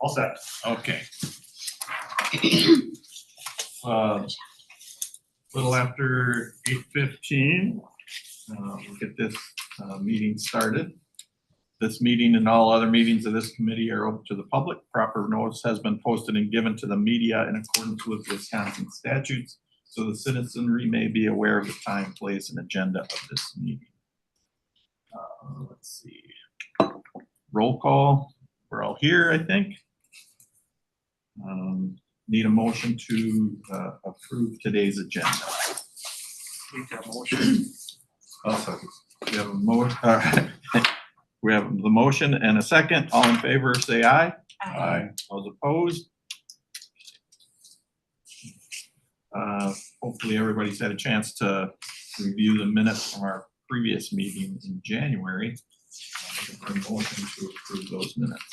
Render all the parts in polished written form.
All set. Okay. Little after 8:15, we'll get this meeting started. This meeting and all other meetings of this committee are open to the public. Proper notice has been posted and given to the media in accordance with Wisconsin statutes, so the citizenry may be aware of the time, place, and agenda of this meeting. Let's see. Roll call. We're all here, I think. Need a motion to approve today's agenda. Make that motion. Also, we have a we have the motion and a second. All in favor, say aye. Aye. Those opposed? Hopefully everybody's had a chance to review the minutes from our previous meeting in January. A motion to approve those minutes.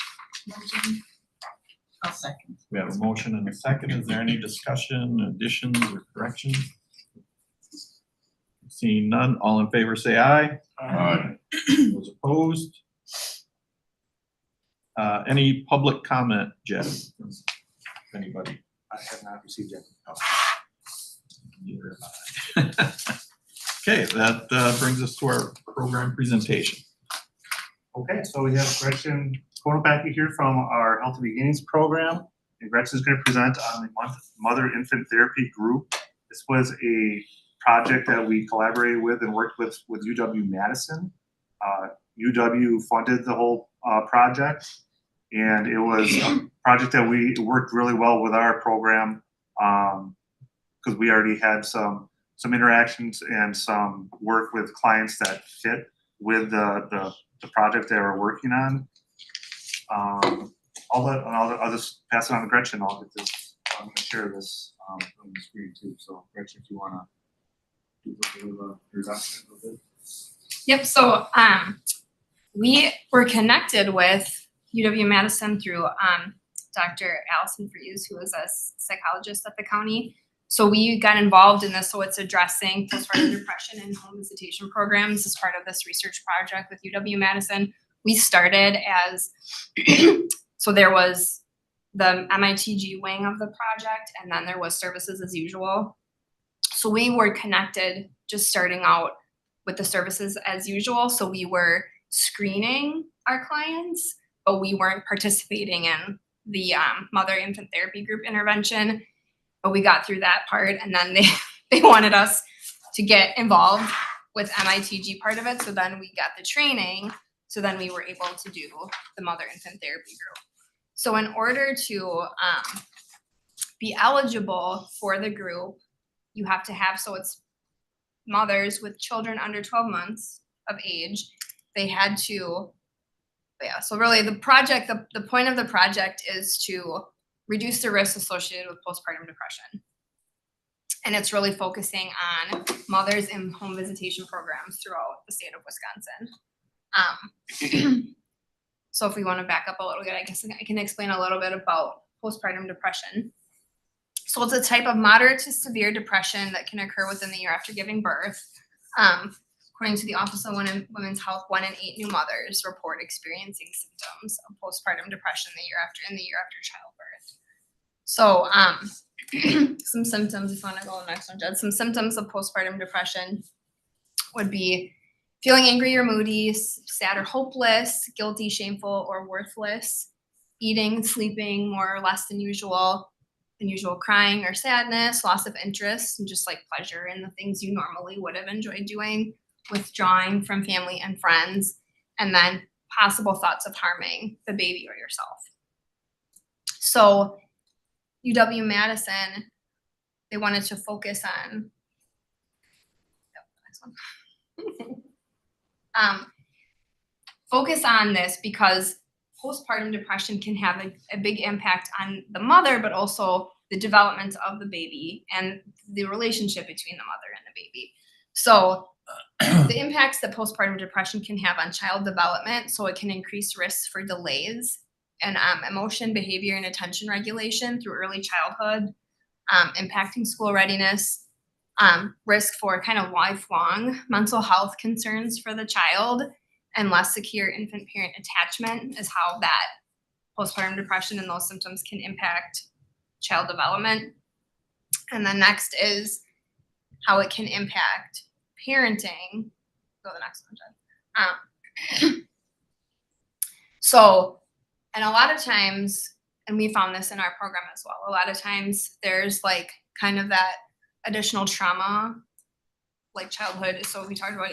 I'll second. We have a motion and a second. Is there any discussion, additions, or corrections? Seeing none, all in favor say aye. Aye. Those opposed? Any public comment, Jeff? Anybody? I have not received any. Neither have I. Okay, that brings us to our program presentation. Okay, so we have Gretchen Waupaca here from our Healthy Beginnings program. And Gretchen's going to present on the Mother Infant Therapy Group. This was a project that we collaborated with and worked with UW-Madison. UW funded the whole project, and it was a project that we worked really well with our program because we already had some interactions and some work with clients that fit with the project they were working on. I'll just pass it on to Gretchen. I'm going to share this on the screen too. So Gretchen, if you want to do a little bit of introduction of it. Yep, so we were connected with UW-Madison through Dr. Allison Freeze, who is a psychologist at the county. So we got involved in this, so it's addressing postpartum depression and home visitation programs as part of this research project with UW-Madison. We started as, so there was the MITG wing of the project, and then there was services as usual. So we were connected just starting out with the services as usual. So we were screening our clients, but we weren't participating in the mother infant therapy group intervention. But we got through that part, and then they wanted us to get involved with MITG part of it. So then we got the training. So then we were able to do the mother infant therapy group. So in order to be eligible for the group, you have to have, so it's mothers with children under 12 months of age. They had to, yeah, so really the project, the point of the project is to reduce the risks associated with postpartum depression. And it's really focusing on mothers in home visitation programs throughout the state of Wisconsin. So if we want to back up a little bit, I guess I can explain a little bit about postpartum depression. So it's a type of moderate to severe depression that can occur within the year after giving birth. According to the Office of Women's Health, 1 in 8 new mothers report experiencing symptoms of postpartum depression in the year after childbirth. So some symptoms, if you want to go next one, Jed, some symptoms of postpartum depression would be feeling angry or moody, sad or hopeless, guilty, shameful, or worthless, eating, sleeping more or less than usual crying or sadness, loss of interest, and just like pleasure in the things you normally would have enjoyed doing, withdrawing from family and friends, and then possible thoughts of harming the baby or yourself. So UW-Madison, they wanted to focus on focus on this because postpartum depression can have a big impact on the mother, but also the development of the baby and the relationship between the mother and the baby. So the impacts that postpartum depression can have on child development, so it can increase risks for delays and emotion, behavior, and attention regulation through early childhood, impacting school readiness, risk for kind of lifelong mental health concerns for the child, and less secure infant-parent attachment is how that postpartum depression and those symptoms can impact child development. And then next is how it can impact parenting. Go to the next one, Jen. So, and a lot of times, and we found this in our program as well, a lot of times there's like kind of that additional trauma, like childhood. So we talked about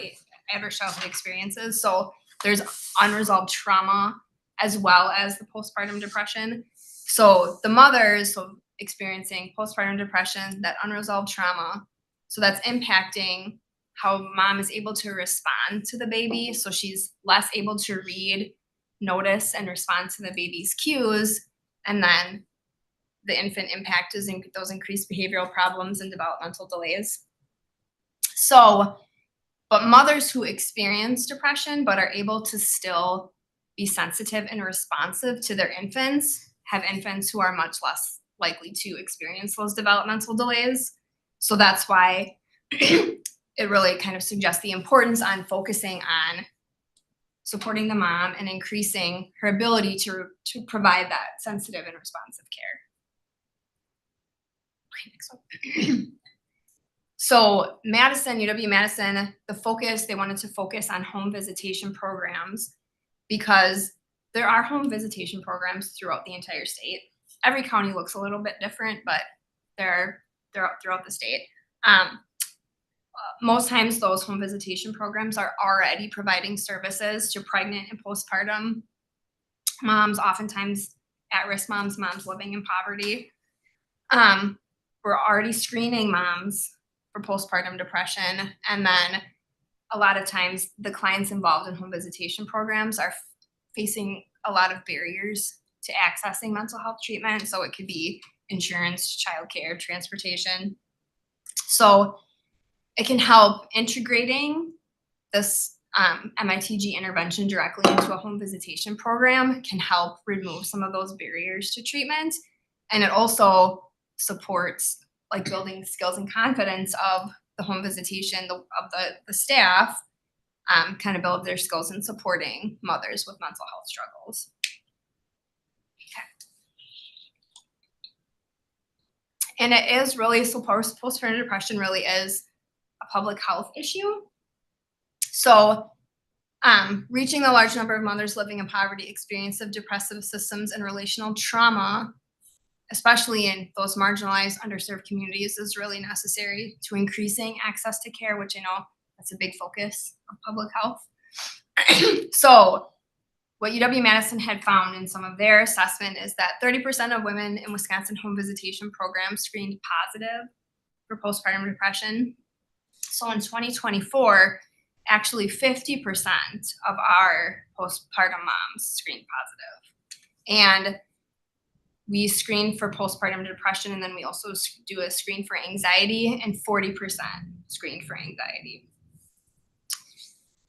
adverse childhood experiences. So there's unresolved trauma as well as the postpartum depression. So the mothers experiencing postpartum depression, that unresolved trauma, so that's impacting how mom is able to respond to the baby. So she's less able to read, notice, and respond to the baby's cues. And then the infant impact is those increased behavioral problems and developmental delays. So, but mothers who experience depression but are able to still be sensitive and responsive to their infants have infants who are much less likely to experience those developmental delays. So that's why it really kind of suggests the importance on focusing on supporting the mom and increasing her ability to provide that sensitive and responsive care. Okay, next one. So Madison, UW-Madison, they wanted to focus on home visitation programs because there are home visitation programs throughout the entire state. Every county looks a little bit different, but they're throughout the state. Most times those home visitation programs are already providing services to pregnant and postpartum moms, oftentimes at-risk moms living in poverty. We're already screening moms for postpartum depression. And then a lot of times the clients involved in home visitation programs are facing a lot of barriers to accessing mental health treatment. So it could be insurance, childcare, transportation. So it can help integrating this MITG intervention directly into a home visitation program can help remove some of those barriers to treatment. And it also supports like building skills and confidence of the home visitation, of the staff, kind of build their skills in supporting mothers with mental health struggles. And it is really, so postpartum depression really is a public health issue. So reaching the large number of mothers living in poverty, experience of depressive systems and relational trauma, especially in those marginalized, underserved communities, is really necessary to increasing access to care, which I know that's a big focus of public health. So what UW-Madison had found in some of their assessment is that 30% of women in Wisconsin home visitation programs screened positive for postpartum depression. So in 2024, actually 50% of our postpartum moms screened positive. And we screen for postpartum depression, and then we also do a screen for anxiety, and 40% screened for anxiety.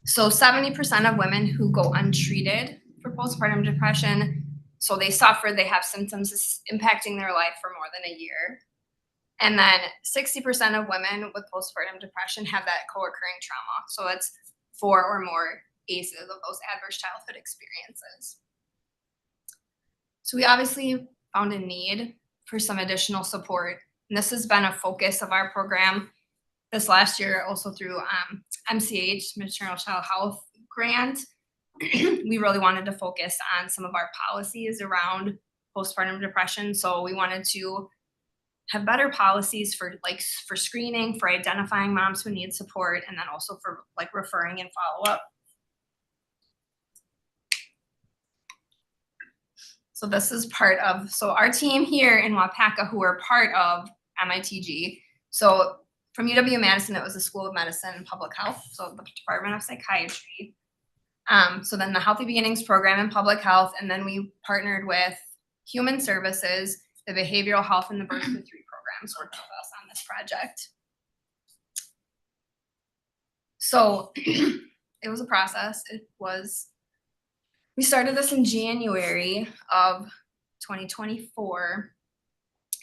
So 70% of women who go untreated for postpartum depression, so they suffer, they have symptoms impacting their life for more than a year. And then 60% of women with postpartum depression have that co-occurring trauma. So it's 4 or more ACEs of those adverse childhood experiences. So we obviously found a need for some additional support. And this has been a focus of our program this last year, also through MCH, Maternal Child Health Grant. We really wanted to focus on some of our policies around postpartum depression. So we wanted to have better policies for screening, for identifying moms who need support, and then also for like referring and follow-up. So this is part of, so our team here in Waupaca, who are part of MITG. So from UW-Madison, it was the School of Medicine and Public Health, so the Department of Psychiatry. So then the Healthy Beginnings program in public health, and then we partnered with Human Services, the Behavioral Health, and the Birth to 3 programs worked with us on this project. So it was a process. We started this in January of 2024.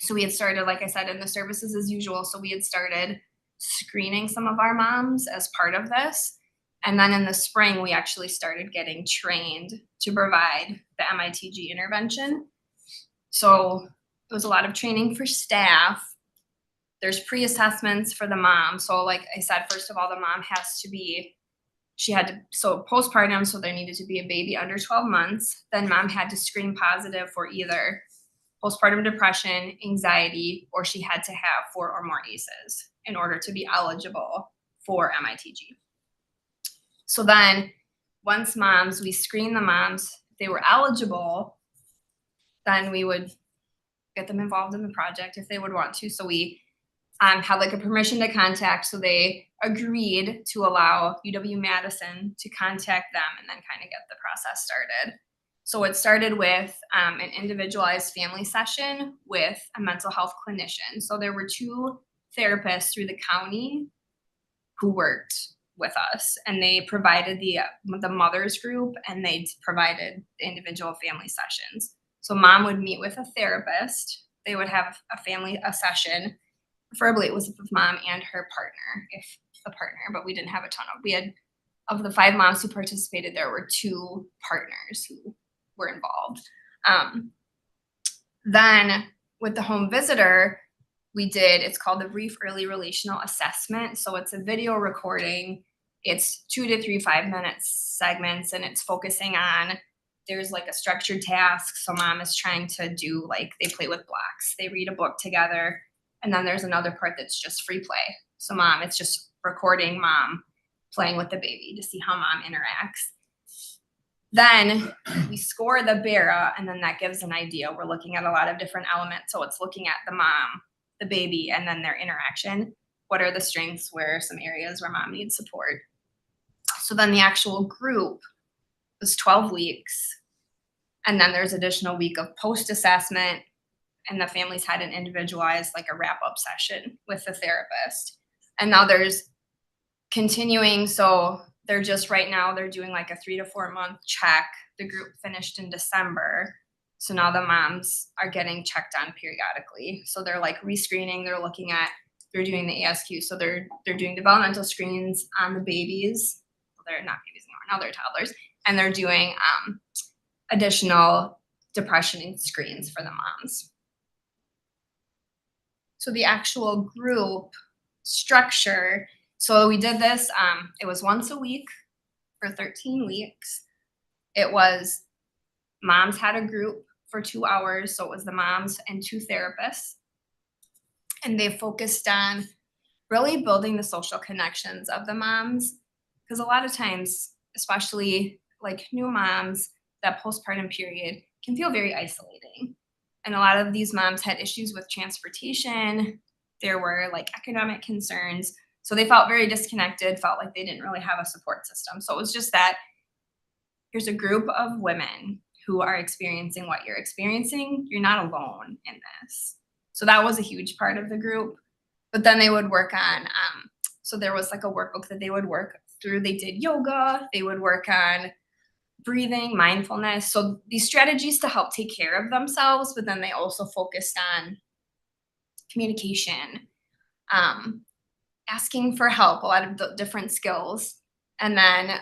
So we had started, like I said, in the services as usual. So we had started screening some of our moms as part of this. And then in the spring, we actually started getting trained to provide the MITG intervention. So it was a lot of training for staff. There's pre-assessments for the mom. So like I said, first of all, the mom has to be, so postpartum, so there needed to be a baby under 12 months. Then mom had to screen positive for either postpartum depression, anxiety, or she had to have 4 or more ACEs in order to be eligible for MITG. So then once we screen the moms, if they were eligible, then we would get them involved in the project if they would want to. So we had like a permission to contact. So they agreed to allow UW-Madison to contact them and then kind of get the process started. So it started with an individualized family session with a mental health clinician. So there were 2 therapists through the county who worked with us, and they provided the mothers group, and they provided the individual family sessions. So mom would meet with a therapist. They would have a session. Preferably it was with mom and her partner, if the partner, but we didn't have a ton of the 5 moms who participated, there were 2 partners who were involved. Then with the home visitor, it's called the Brief Early Relational Assessment. So it's a video recording. It's 2 to 3 5-minute segments, and it's focusing on, there's like a structured task. So mom is trying to do, like, they play with blocks. They read a book together. And then there's another part that's just free play. So it's just recording mom playing with the baby to see how mom interacts. Then we score the BERA, and then that gives an idea. We're looking at a lot of different elements. So it's looking at the mom, the baby, and then their interaction. What are the strengths? Where are some areas where mom needs support? So then the actual group was 12 weeks. And then there's additional week of post-assessment, and the families had an individualized, like a wrap-up session with the therapist. And now there's continuing. So they're just right now, they're doing like a 3 to 4 month check. The group finished in December. So now the moms are getting checked on periodically. So they're like rescreening, they're doing the ASQ. So they're doing developmental screens on the babies. Well, they're not babies anymore, now they're toddlers. And they're doing additional depression screens for the moms. So the actual group structure, so we did this, it was once a week for 13 weeks. It was, moms had a group for 2 hours, so it was the moms and 2 therapists. And they focused on really building the social connections of the moms, because a lot of times, especially like new moms, that postpartum period can feel very isolating. And a lot of these moms had issues with transportation. There were like economic concerns. So they felt very disconnected, felt like they didn't really have a support system. So it was just that here's a group of women who are experiencing what you're experiencing. You're not alone in this. So that was a huge part of the group. But then they would work on, so there was like a workbook that they would work through. They did yoga. They would work on breathing, mindfulness. So these strategies to help take care of themselves, but then they also focused on communication, asking for help, a lot of the different skills, and then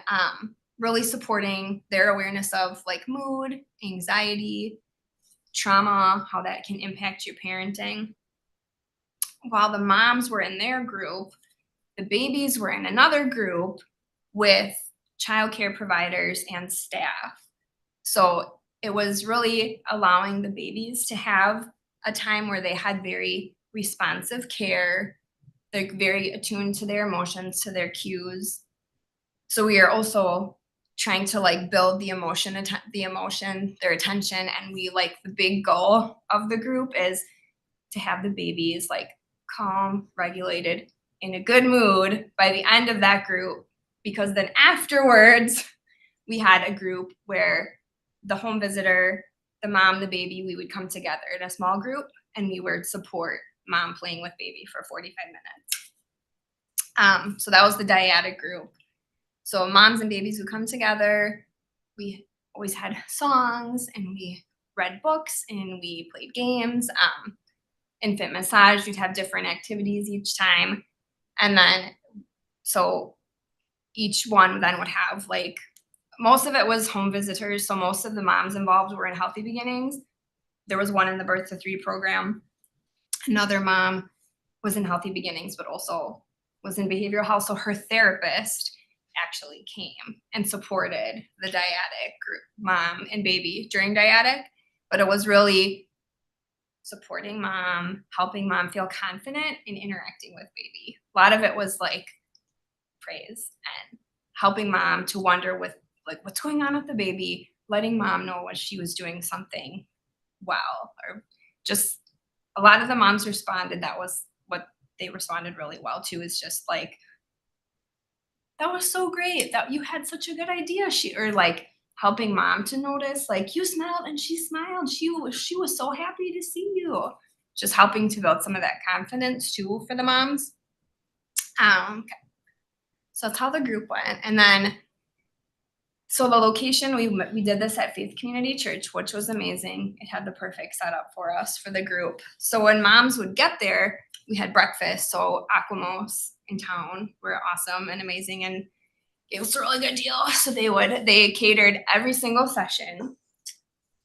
really supporting their awareness of like mood, anxiety, trauma, how that can impact your parenting. While the moms were in their group, the babies were in another group with childcare providers and staff. So it was really allowing the babies to have a time where they had very responsive care. They're very attuned to their emotions, to their cues. So we are also trying to like build the emotion, their attention. And we like, the big goal of the group is to have the babies like calm, regulated, in a good mood by the end of that group. Because then afterwards, we had a group where the home visitor, the mom, the baby, we would come together in a small group, and we would support mom playing with baby for 45 minutes. So that was the dyadic group. So moms and babies would come together. We always had songs, and we read books, and we played games. Infant massage, we'd have different activities each time. And then, so each one then would have like most of it was home visitors. So most of the moms involved were in Healthy Beginnings. There was one in the Birth to 3 program. Another mom was in Healthy Beginnings, but also was in behavioral health. So her therapist actually came and supported the dyadic group, mom and baby during dyadic. But it was really supporting mom, helping mom feel confident in interacting with baby. A lot of it was like praise and helping mom to wonder with like what's going on with the baby, letting mom know when she was doing something well, or just a lot of the moms responded. That was what they responded really well to, is just like, that was so great that you had such a good idea. Or like helping mom to notice, like, you smiled and she smiled. She was so happy to see you. Just helping to build some of that confidence too for the moms. Okay. So that's how the group went. And then, so the location, we did this at Faith Community Church, which was amazing. It had the perfect setup for us for the group. So when moms would get there, we had breakfast. So Aquamos in town were awesome and amazing and gave us a really good deal. So they catered every single session.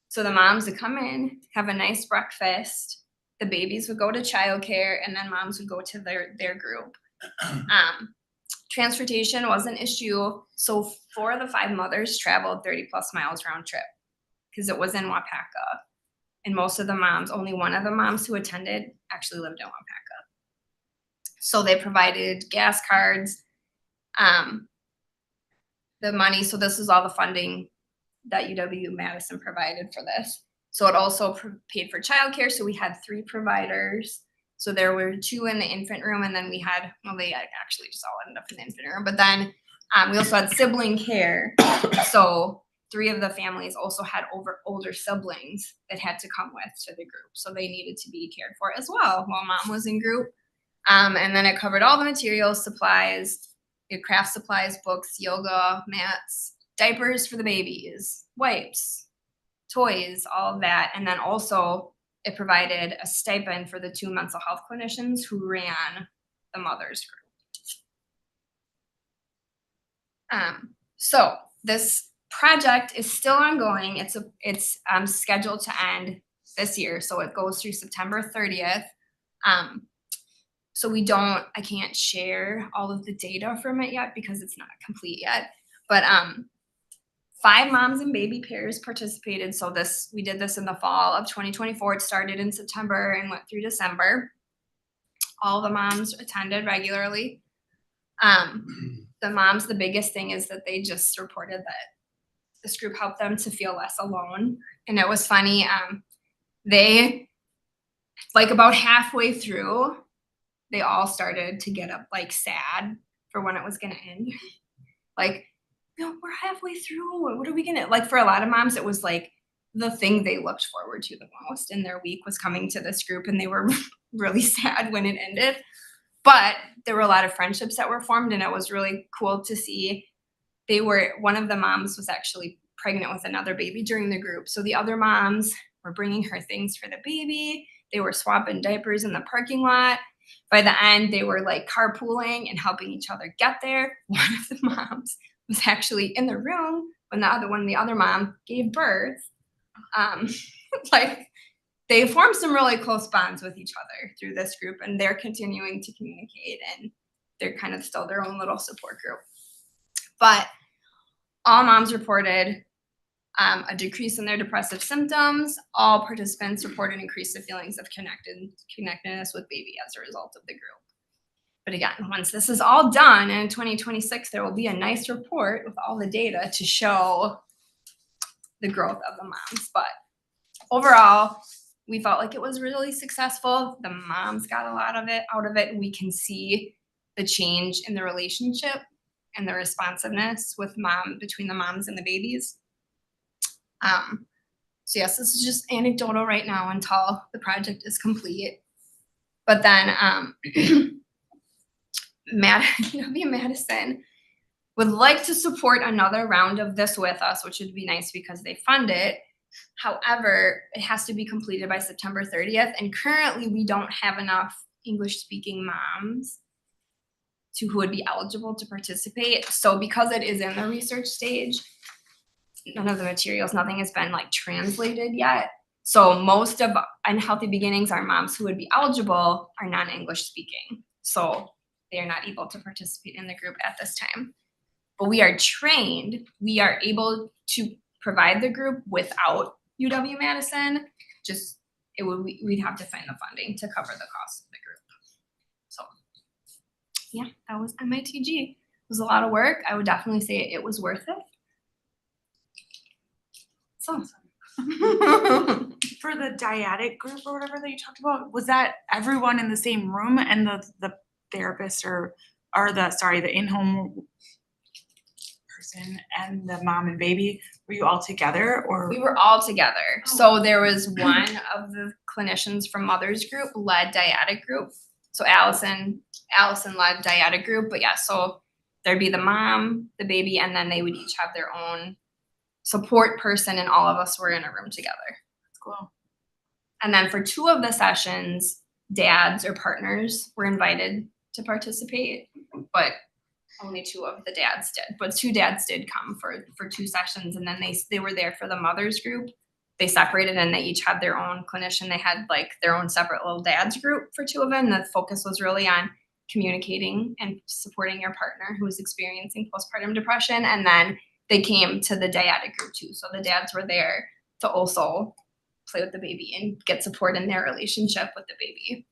So the moms would come in, have a nice breakfast. The babies would go to childcare, and then moms would go to their group. Transportation was an issue. So 4 of the 5 mothers traveled 30 plus miles round trip because it was in Waupaca. And most of the moms, only one of the moms who attended actually lived in Waupaca. So they provided gas cards, the money. So this is all the funding that UW-Madison provided for this. So it also paid for childcare. So we had 3 providers. So there were 2 in the infant room, and then we had, well, they actually just all ended up in the infant room. But then we also had sibling care. So 3 of the families also had older siblings that had to come with to the group. So they needed to be cared for as well while mom was in group. And then it covered all the materials, supplies, craft supplies, books, yoga, mats, diapers for the babies, wipes, toys, all of that. And then also it provided a stipend for the 2 mental health clinicians who ran the mothers group. So this project is still ongoing. It's scheduled to end this year. So it goes through September 30th. So I can't share all of the data from it yet because it's not complete yet. But 5 moms and baby pairs participated. So we did this in the fall of 2024. It started in September and went through December. All the moms attended regularly. The moms, the biggest thing is that they just reported that this group helped them to feel less alone. And it was funny. They, like about halfway through, they all started to get up like sad for when it was going to end. Like, we're halfway through. What are we gonna, like, for a lot of moms, it was like the thing they looked forward to the most in their week was coming to this group, and they were really sad when it ended. But there were a lot of friendships that were formed, and it was really cool to see. One of the moms was actually pregnant with another baby during the group. So the other moms were bringing her things for the baby. They were swapping diapers in the parking lot. By the end, they were like carpooling and helping each other get there. One of the moms was actually in the room when the other mom gave birth. Like, they formed some really close bonds with each other through this group, and they're continuing to communicate, and they're kind of still their own little support group. But all moms reported a decrease in their depressive symptoms. All participants reported increased feelings of connectedness with baby as a result of the group. But again, once this is all done in 2026, there will be a nice report with all the data to show the growth of the moms. But overall, we felt like it was really successful. The moms got a lot of it out of it. We can see the change in the relationship and the responsiveness between the moms and the babies. So yes, this is just anecdotal right now until the project is complete. But then Madison would like to support another round of this with us, which would be nice because they fund it. However, it has to be completed by September 30th. And currently we don't have enough English-speaking moms who would be eligible to participate. So because it is in the research stage, none of the materials, nothing has been like translated yet. So most of Unhealthy Beginnings, our moms who would be eligible are non-English speaking. So they are not able to participate in the group at this time. But we are trained, we are able to provide the group without UW-Madison. Just we'd have to find the funding to cover the cost of the group. So yeah, that was MITG. It was a lot of work. I would definitely say it was worth it. So For the dyadic group or whatever that you talked about, was that everyone in the same room and the therapist or the in-home person and the mom and baby, were you all together or? we were all together. So there was one of the clinicians from Mother's group led dyadic group. So Allison led dyadic group, but yeah, so there'd be the mom, the baby, and then they would each have their own support person, and all of us were in a room together. That's cool. And then for 2 of the sessions, dads or partners were invited to participate, but only 2 of the dads did. But 2 dads did come for 2 sessions, and then they were there for the Mother's group. They separated and they each had their own clinician. They had like their own separate little dads group for 2 of them. The focus was really on communicating and supporting your partner who was experiencing postpartum depression. And then they came to the dyadic group too. So the dads were there to also play with the baby and get support in their relationship with the baby.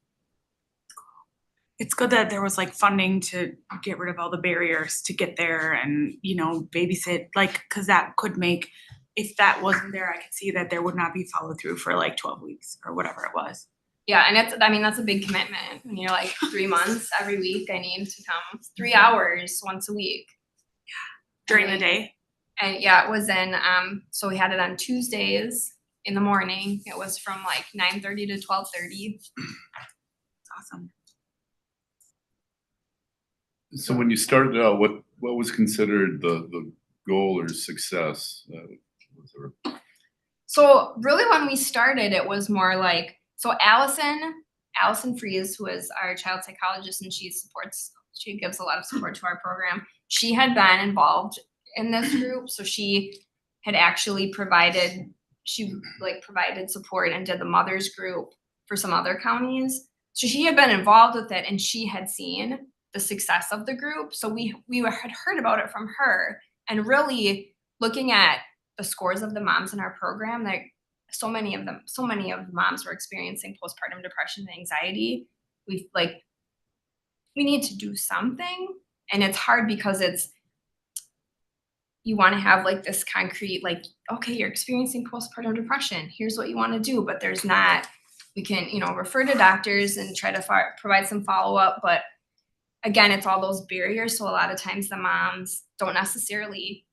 It's good that there was like funding to get rid of all the barriers to get there and, babysit, like, cause that could make, if that wasn't there, I could see that there would not be follow through for like 12 weeks or whatever it was. Yeah, and that's a big commitment. When you're like 3 months every week, I need to come 3 hours once a week. During the day? And yeah, it was in, so we had it on Tuesdays in the morning. It was from like 9:30 to 12:30. Awesome. So when you started out, what was considered the goal or success? So really when we started, it was more like, so Allison Fries, who is our child psychologist, and she gives a lot of support to our program. She had been involved in this group. So she had actually provided support and did the Mother's group for some other counties. So she had been involved with it and she had seen the success of the group. So we had heard about it from her, and really looking at the scores of the moms in our program, like so many of the moms were experiencing postpartum depression and anxiety. We need to do something. And it's hard because you want to have like this concrete, like, okay, you're experiencing postpartum depression. Here's what you want to do, but there's not. We can, refer to doctors and try to provide some follow-up, but again, it's all those barriers. So a lot of times the moms don't necessarily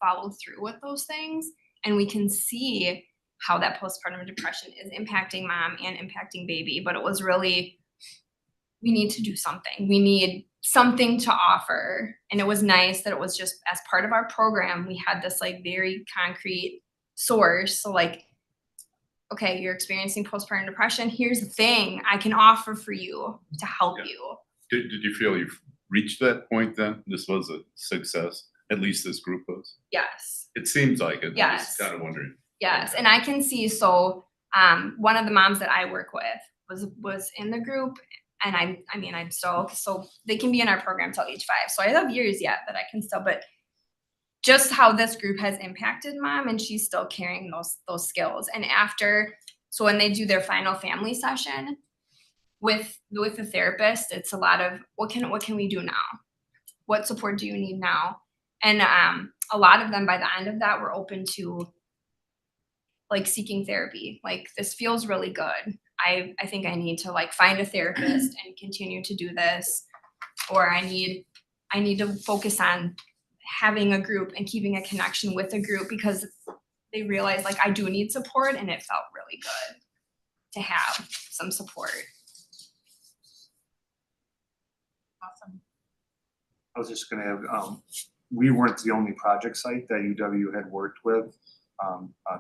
follow through with those things. And we can see how that postpartum depression is impacting mom and impacting baby. But it was really, we need to do something. We need something to offer. And it was nice that it was just as part of our program, we had this like very concrete source. So like, okay, you're experiencing postpartum depression. Here's the thing I can offer for you to help you. Did you feel you've reached that point then? This was a success, at least this group was? Yes. It seems like it. Yes. I'm just kind of wondering. Yes, and I can see, so one of the moms that I work with was in the group, and I'm still, so they can be in our program till age 5. So I have years yet that I can still, but just how this group has impacted mom, and she's still carrying those skills. And so when they do their final family session with the therapist, it's a lot of what can we do now? What support do you need now? And a lot of them by the end of that were open to like seeking therapy. Like, this feels really good. I think I need to like find a therapist and continue to do this, or I need to focus on having a group and keeping a connection with a group, because they realize like I do need support, and it felt really good to have some support. Awesome. I was just gonna have, we weren't the only project site that UW had worked with.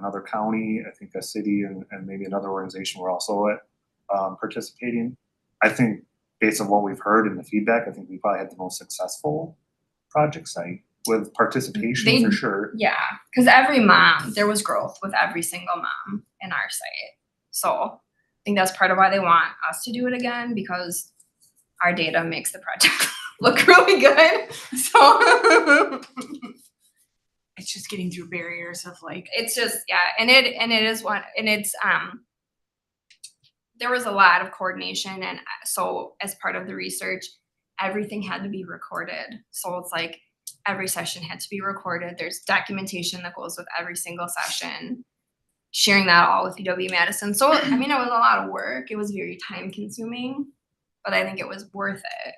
Another county, I think a city and maybe another organization were also participating. I think based on what we've heard and the feedback, I think we probably had the most successful project site. with participation They- for sure. Yeah, because every mom, there was growth with every single mom in our site. So I think that's part of why they want us to do it again, because our data makes the project look really good. So It's just getting through barriers of like, it's just, yeah, and it is one, and it's there was a lot of coordination, and so as part of the research, everything had to be recorded. So it's like every session had to be recorded. There's documentation that goes with every single session, sharing that all with UW-Madison. So I mean, it was a lot of work. It was very time consuming, but I think it was worth it.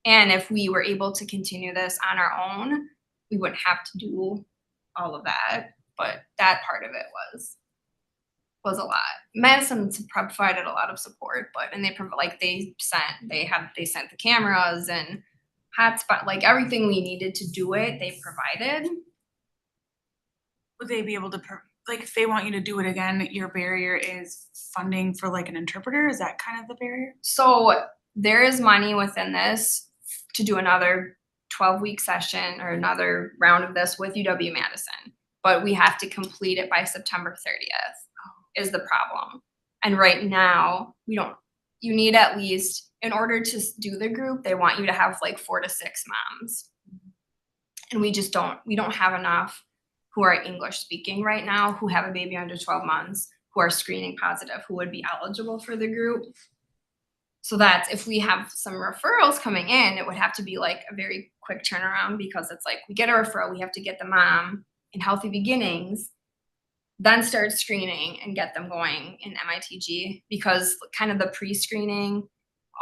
And if we were able to continue this on our own, we wouldn't have to do all of that. But that part of it was a lot. Madison provided a lot of support, and they sent the cameras and hotspot, like everything we needed to do it, they provided. would they be able to, like, if they want you to do it again, your barrier is funding for like an interpreter? Is that kind of the barrier? So there is money within this to do another 12-week session or another round of this with UW-Madison, but we have to complete it by September 30th is the problem. And right now, you need at least, in order to do the group, they want you to have like 4 to 6 moms. And we don't have enough who are English speaking right now, who have a baby under 12 months, who are screening positive, who would be eligible for the group. So that's, if we have some referrals coming in, it would have to be like a very quick turnaround, because it's like we get a referral, we have to get the mom in Healthy Beginnings, then start screening and get them going in MITG, because kind of the pre-screening,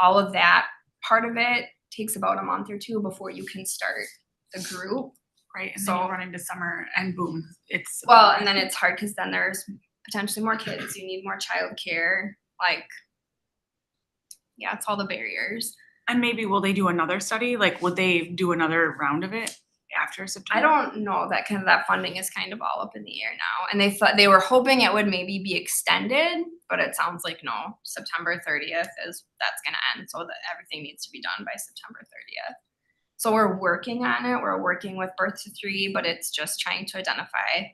all of that part of it takes about a month or 2 before you can start the group. Right, and So- then you run into summer and boom, it's. Well, and then it's hard because then there's potentially more kids, you need more childcare, like, yeah, it's all the barriers. And maybe will they do another study? Like, would they do another round of it after September? I don't know, that funding is kind of all up in the air now, and they were hoping it would maybe be extended, but it sounds like no, September 30th that's gonna end, so that everything needs to be done by September 30th. So we're working on it, we're working with Birth to 3, but it's just trying to identify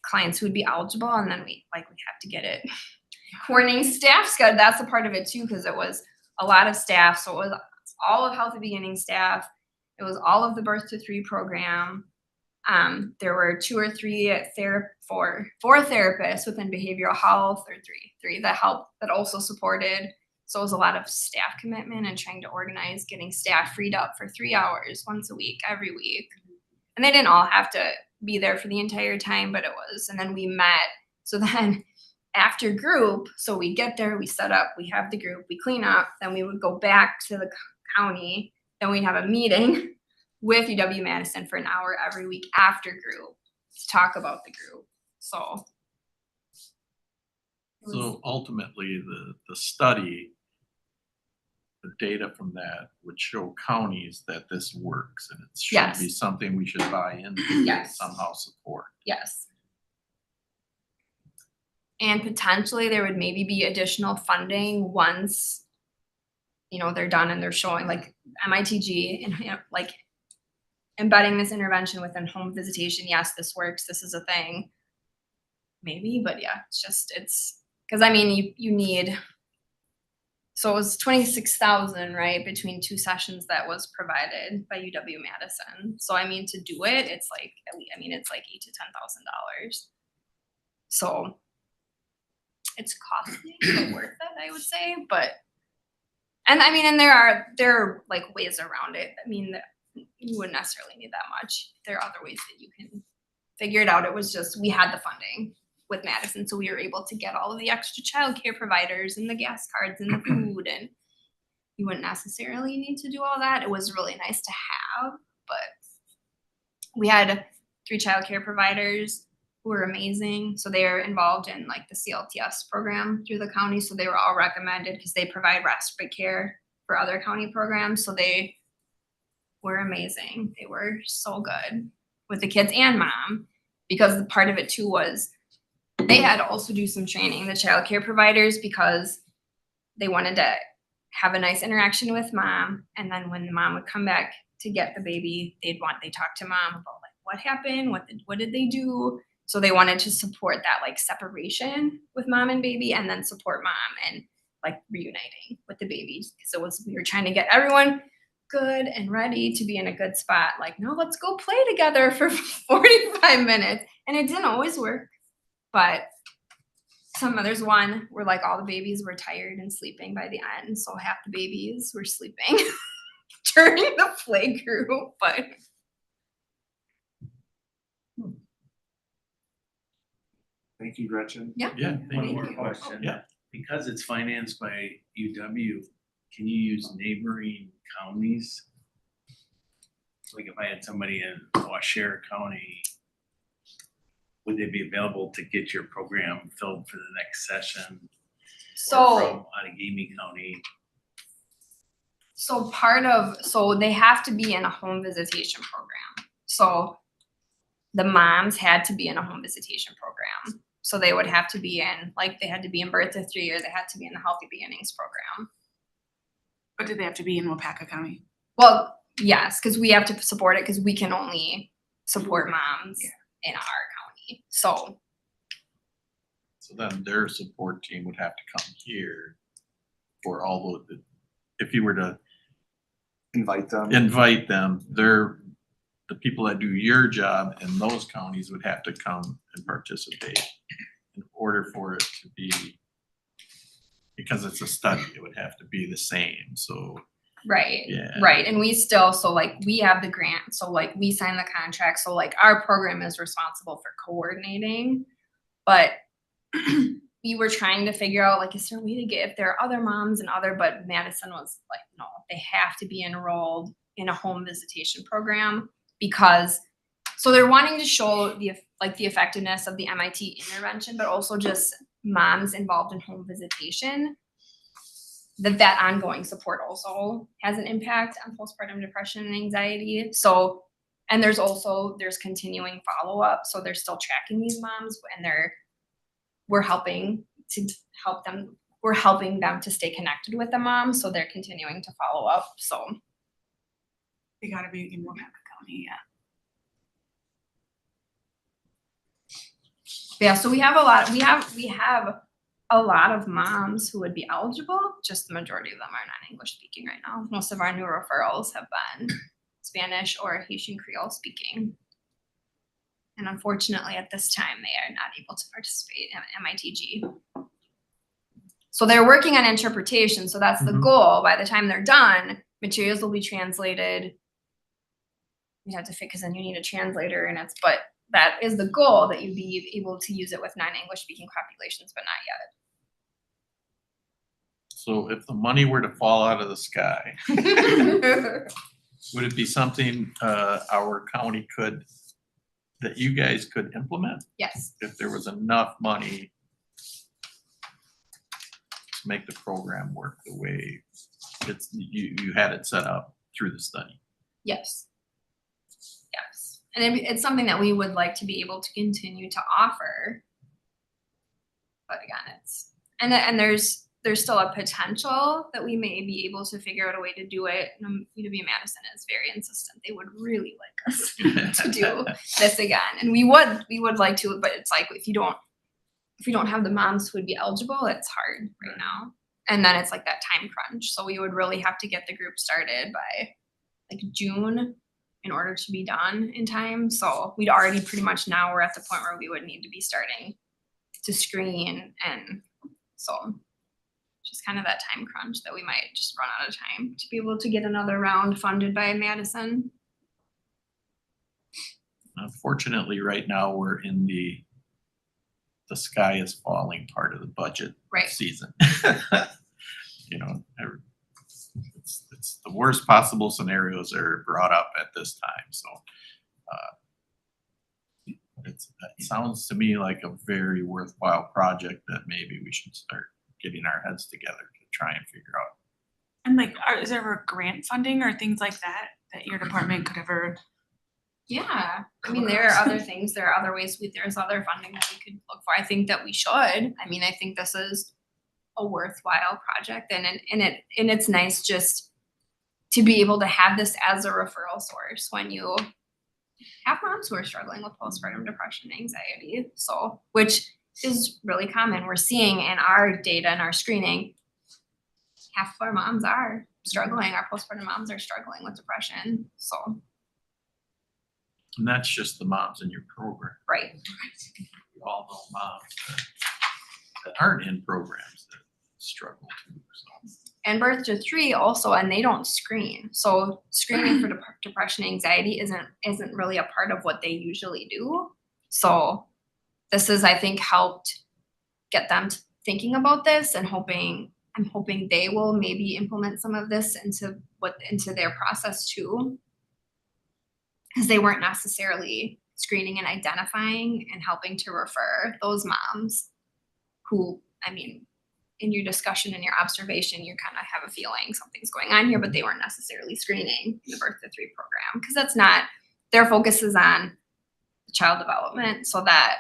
clients who would be eligible, and then we have to get it. Coordinating staff's good, that's a part of it too, because it was a lot of staff, so it was all of Healthy Beginning staff, it was all of the Birth to 3 program. There were 2 or 3 4 therapists within behavioral health, or three that also supported. So it was a lot of staff commitment and trying to organize getting staff freed up for 3 hours once a week, every week. And they didn't all have to be there for the entire time, but it was. And then we met. So then after group, so we get there, we set up, we have the group, we clean up, then we would go back to the county, then we'd have a meeting with UW-Madison for an hour every week after group to talk about the group. So So ultimately, the study, the data from that would show counties that this works, and it should Yes. be something we should buy into Yes. and somehow support. yes. And potentially there would maybe be additional funding once, they're done and they're showing like MITG and like embedding this intervention within home visitation. Yes, this works. This is a thing. Maybe, but yeah, it's because I mean, you need, so it was 26,000, right, between 2 sessions that was provided by UW-Madison. So I mean, to do it, it's like, it's like $8,000 to $10,000. So it's costly, but worth it, I would say. But, and I mean, and there are like ways around it. I mean, you wouldn't necessarily need that much. There are other ways that you can figure it out. It was just, we had the funding with Madison, so we were able to get all of the extra childcare providers and the gas cards and the food, and you wouldn't necessarily need to do all that. It was really nice to have, but we had 3 childcare providers who were amazing. So they are involved in like the CLTS program through the county. So they were all recommended because they provide respite care for other county programs. So they were amazing. They were so good with the kids and mom, because the part of it too was they had to also do some training, the childcare providers, because they wanted to have a nice interaction with mom. And then when the mom would come back to get the baby. They talk to mom about like what happened, what did they do. So they wanted to support that like separation with mom and baby, and then support mom and like reuniting with the baby, because we were trying to get everyone good and ready to be in a good spot. Like, no, let's go play together for 45 minutes. And it didn't always work, but some mothers were like all the babies were tired and sleeping by the end. So half the babies were sleeping during the play group, but Thank you, Gretchen. yeah. Yeah. One thank more you. question. Yeah. Because it's financed by UW, can you use neighboring counties? Like if I had somebody in Waupaca County, would they be available to get your program filled for the next session? Or So from Outagamie County? So they have to be in a home visitation program. So the moms had to be in a home visitation program. So they would have to be in, like, they had to be in birth to 3 or they had to be in the Healthy Beginnings program. But did they have to be in Waupaca County? Well, yes, because we have to support it because we can only support moms in our county. So So then their support team would have to come here for all of the, if you were to Invite them. invite them, the people that do your job in those counties would have to come and participate in order for it to be, because it's a study, it would have to be the same, so, right. yeah. Right. And we still, so like we have the grant. So like we sign the contract. So like our program is responsible for coordinating. But we were trying to figure out, like, is there a way to get, if there are other moms and but Madison was like, no, they have to be enrolled in a home visitation program, because so they're wanting to show the effectiveness of the MIT intervention, but also just moms involved in home visitation, that ongoing support also has an impact on postpartum depression and anxiety. So, and there's continuing follow-up. So they're still tracking these moms, and we're helping them to stay connected with the mom. So they're continuing to follow up. So They gotta be in Waupaca County, yeah. yeah, so we have a lot of moms who would be eligible. Just the majority of them are not English speaking right now. Most of our new referrals have been Spanish or Haitian Creole speaking. And unfortunately, at this time, they are not able to participate in MITG. So they're working on interpretation. So that's the goal. By the time they're done, materials will be translated. You have to fix, because then you need a translator, but that is the goal, that you'd be able to use it with non-English speaking populations, but not So if the money were to fall out of the sky, yet. would it be something our county that you guys could implement Yes. if there was enough money to make the program work the way you had it set up through the study? Yes. Yes. And it's something that we would like to be able to continue to offer. But again, and there's still a potential that we may be able to figure out a way to do it. UW Madison is very insistent. They would really like us to do this again. And we would like to, but it's like, if you don't have the moms who would be eligible, it's hard right now. And then it's like that time crunch. So we would really have to get the group started by like June in order to be done in time. So we'd already pretty much, now we're at the point where we would need to be starting to screen. And so just kind of that time crunch that we might just run out of time to be able to get another round funded by Madison. Unfortunately, right now, we're in the sky is falling part of the budget season. You know, it's the worst possible scenarios are brought up at this time, so it sounds to me like a very worthwhile project that maybe we should start getting our heads together to try and figure out. And like, is there ever grant funding or things like that your department could ever? Yeah, I mean, there are other things, there are other ways, there's other funding that we could look for. I think that we should. I mean, I think this is a worthwhile project, and it's nice just to be able to have this as a referral source when you have moms who are struggling with postpartum depression, anxiety, so, which is really common. We're seeing in our data and our screening, half of our moms are struggling, our postpartum moms are struggling with depression, so, And that's just the moms in your program. right. We all know moms that aren't in programs that struggle too, so. And birth to 3 also, and they don't screen. So screening for depression, anxiety isn't really a part of what they usually do. So this is, I think, helped get them thinking about this and I'm hoping they will maybe implement some of this into their process too. Because they weren't necessarily screening and identifying and helping to refer those moms who, I mean, in your discussion and your observation, you kind of have a feeling something's going on here, but they weren't necessarily screening in the birth to 3 program because that's not, their focus is on child development, so that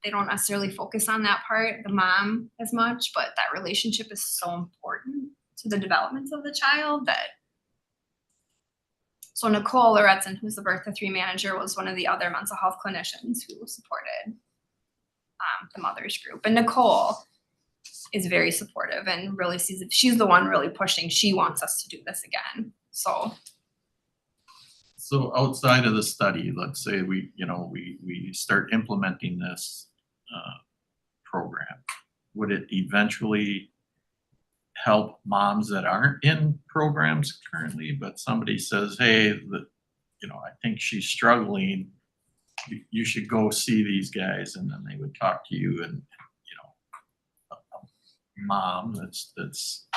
they don't necessarily focus on that part, the mom, as much, but that relationship is so important to the development of the child that. So Nicole Loretzen, who's the birth to 3 manager, was one of the other mental health clinicians who supported the mothers group, and Nicole is very supportive and really sees it. She's the one really pushing. She wants us to do this again. So outside of the study, let's say we start implementing this program, would it eventually help moms that aren't in programs currently, but somebody says, hey, I think she's struggling, you should go see these guys, and then they would talk to you, and mom that's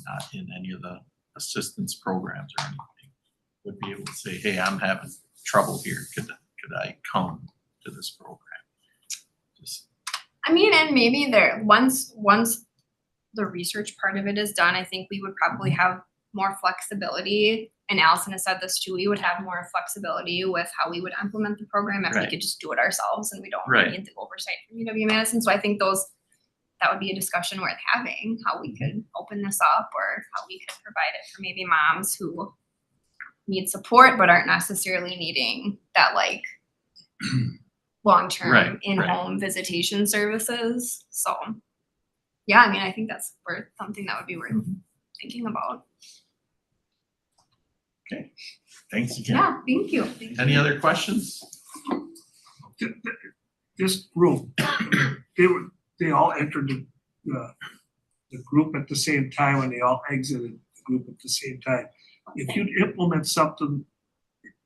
not in any of the assistance programs or anything would be able to say, hey, I'm having trouble here, could I come to this program? I mean, and maybe once the research part of it is done, I think we would probably have more flexibility, and Allison has said this too, we would have more flexibility with how we would implement the program if we Right. could just do it ourselves and we don't Right. need the oversight from UW-Madison. So I think that would be a discussion worth having, how we could open this up or how we could provide it for maybe moms who need support but aren't necessarily needing that like long-term Right, in-home visitation services. So yeah, I mean, I think that's something that would be worth thinking about. Okay, thanks again. Yeah, thank you. Any other questions? This group, they all entered the group at the same time and they all exited the group at the same time. If you'd implement something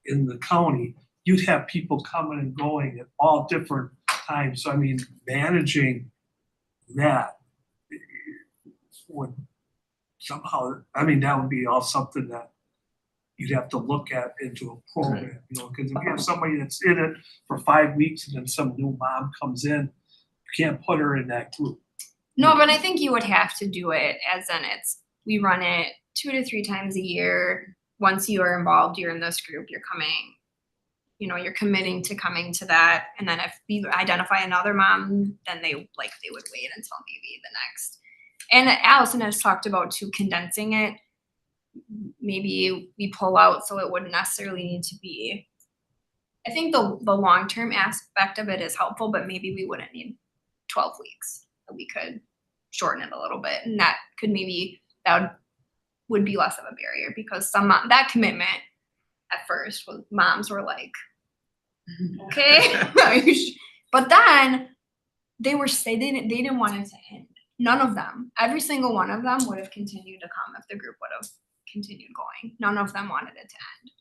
in the county, you'd have people coming and going at all different times. So I mean, managing that would somehow, I mean, that would be all something that you'd have to look at into a program, because if you have somebody that's in it for 5 weeks and then some new mom comes in, you can't put her in that group. No, but I think you would have to do it as in we run it 2 to 3 times a year. Once you are involved, you're in this group, you're coming, you're committing to coming to that. And then if we identify another mom, then they would wait until maybe the next. And Allison has talked about too, condensing it. Maybe we pull out so it wouldn't necessarily need to be. I think the long-term aspect of it is helpful, but maybe we wouldn't need 12 weeks. We could shorten it a little bit, and that would be less of a barrier because that commitment at first was moms were like, okay, but then they didn't want it to end. None of them, every single one of them would have continued to come if the group would have continued going. None of them wanted it to end.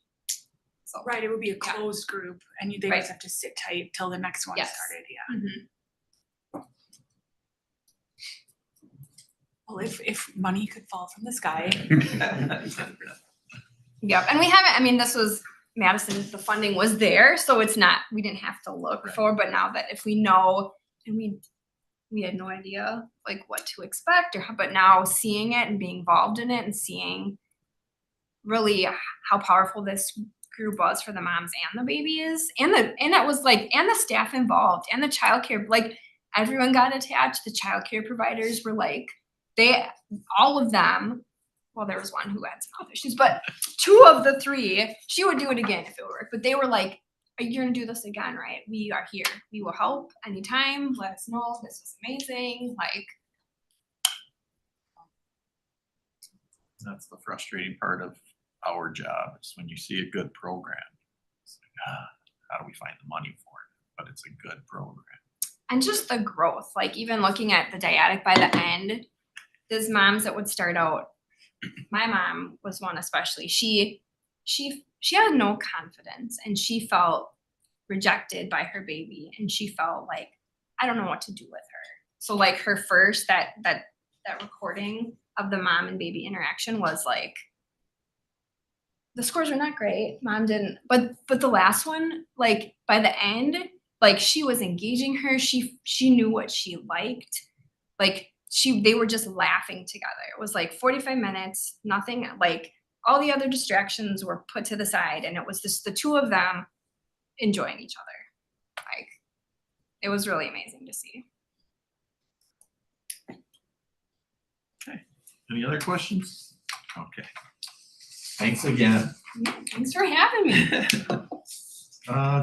So Right, it would be a closed group and they Right. just have to sit tight till the next one Yes. started, yeah. Mhm. Well, if money could fall from the sky. Yep, and we haven't, I mean, this was Madison, the funding was there, so it's not, we didn't have to look for, but now that if we know, and we had no idea like what to expect but now seeing it and being involved in it and seeing really how powerful this group was for the moms and the babies and it was like, and the staff involved and the childcare, like everyone got attached. The childcare providers were like, all of them well, there was one who had some health issues, but 2 of the 3, she would do it again if it worked. But they were like, you're gonna do this again, right? We are here. We will help anytime. Let us know. This was amazing. Like, That's the frustrating part of our job, is when you see a good program. It's like, how do we find the money for it? But it's a good program. and just the growth, like even looking at the dyadic by the end, there's moms that would start out. My mom was one especially. She had no confidence and she felt rejected by her baby and she felt like, I don't know what to do with her. So like her first that recording of the mom and baby interaction was like, the scores were not great. Mom didn't, but the last one, like by the end, like she was engaging her. She knew what she liked. Like they were just laughing together. It was like 45 minutes, nothing, like all the other distractions were put to the side and it was just the 2 of them enjoying each other. Like it was really amazing to see. Any other questions? Okay. Thanks again. Yeah, thanks for having me.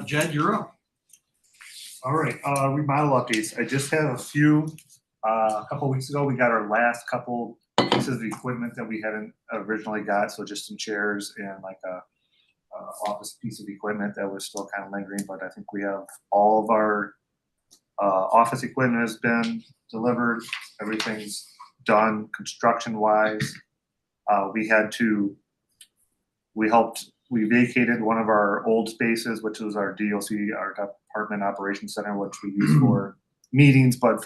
Jed, you're up. All right, remodel updates. I just have a few. A couple weeks ago, we got our last couple pieces of equipment that we hadn't originally got. So just some chairs and like a office piece of equipment that was still kind of lingering. But I think we have all of our office equipment has been delivered. Everything's done construction wise. We vacated one of our old spaces, which was our DOC, our Department Operations Center, which we use for meetings, but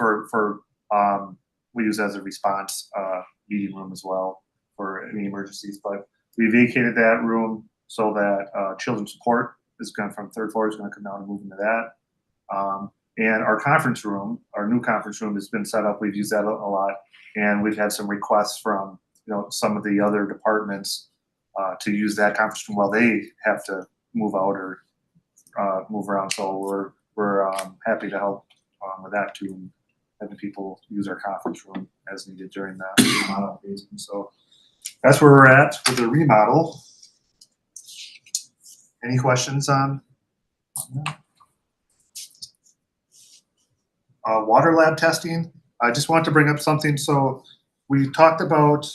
we use as a response meeting room as well for any emergencies. But we vacated that room so that children's support is going from 3rd floor is going to come down and move into that. And our conference room, our new conference room has been set up. We've used that a lot, and we've had some requests from some of the other departments to use that conference room while they have to move out or move around. So we're happy to help with that too, and having people use our conference room as needed during that remodel phase. And so that's where we're at with the remodel. Any questions on that? Water lab testing. I just want to bring up something. So we talked about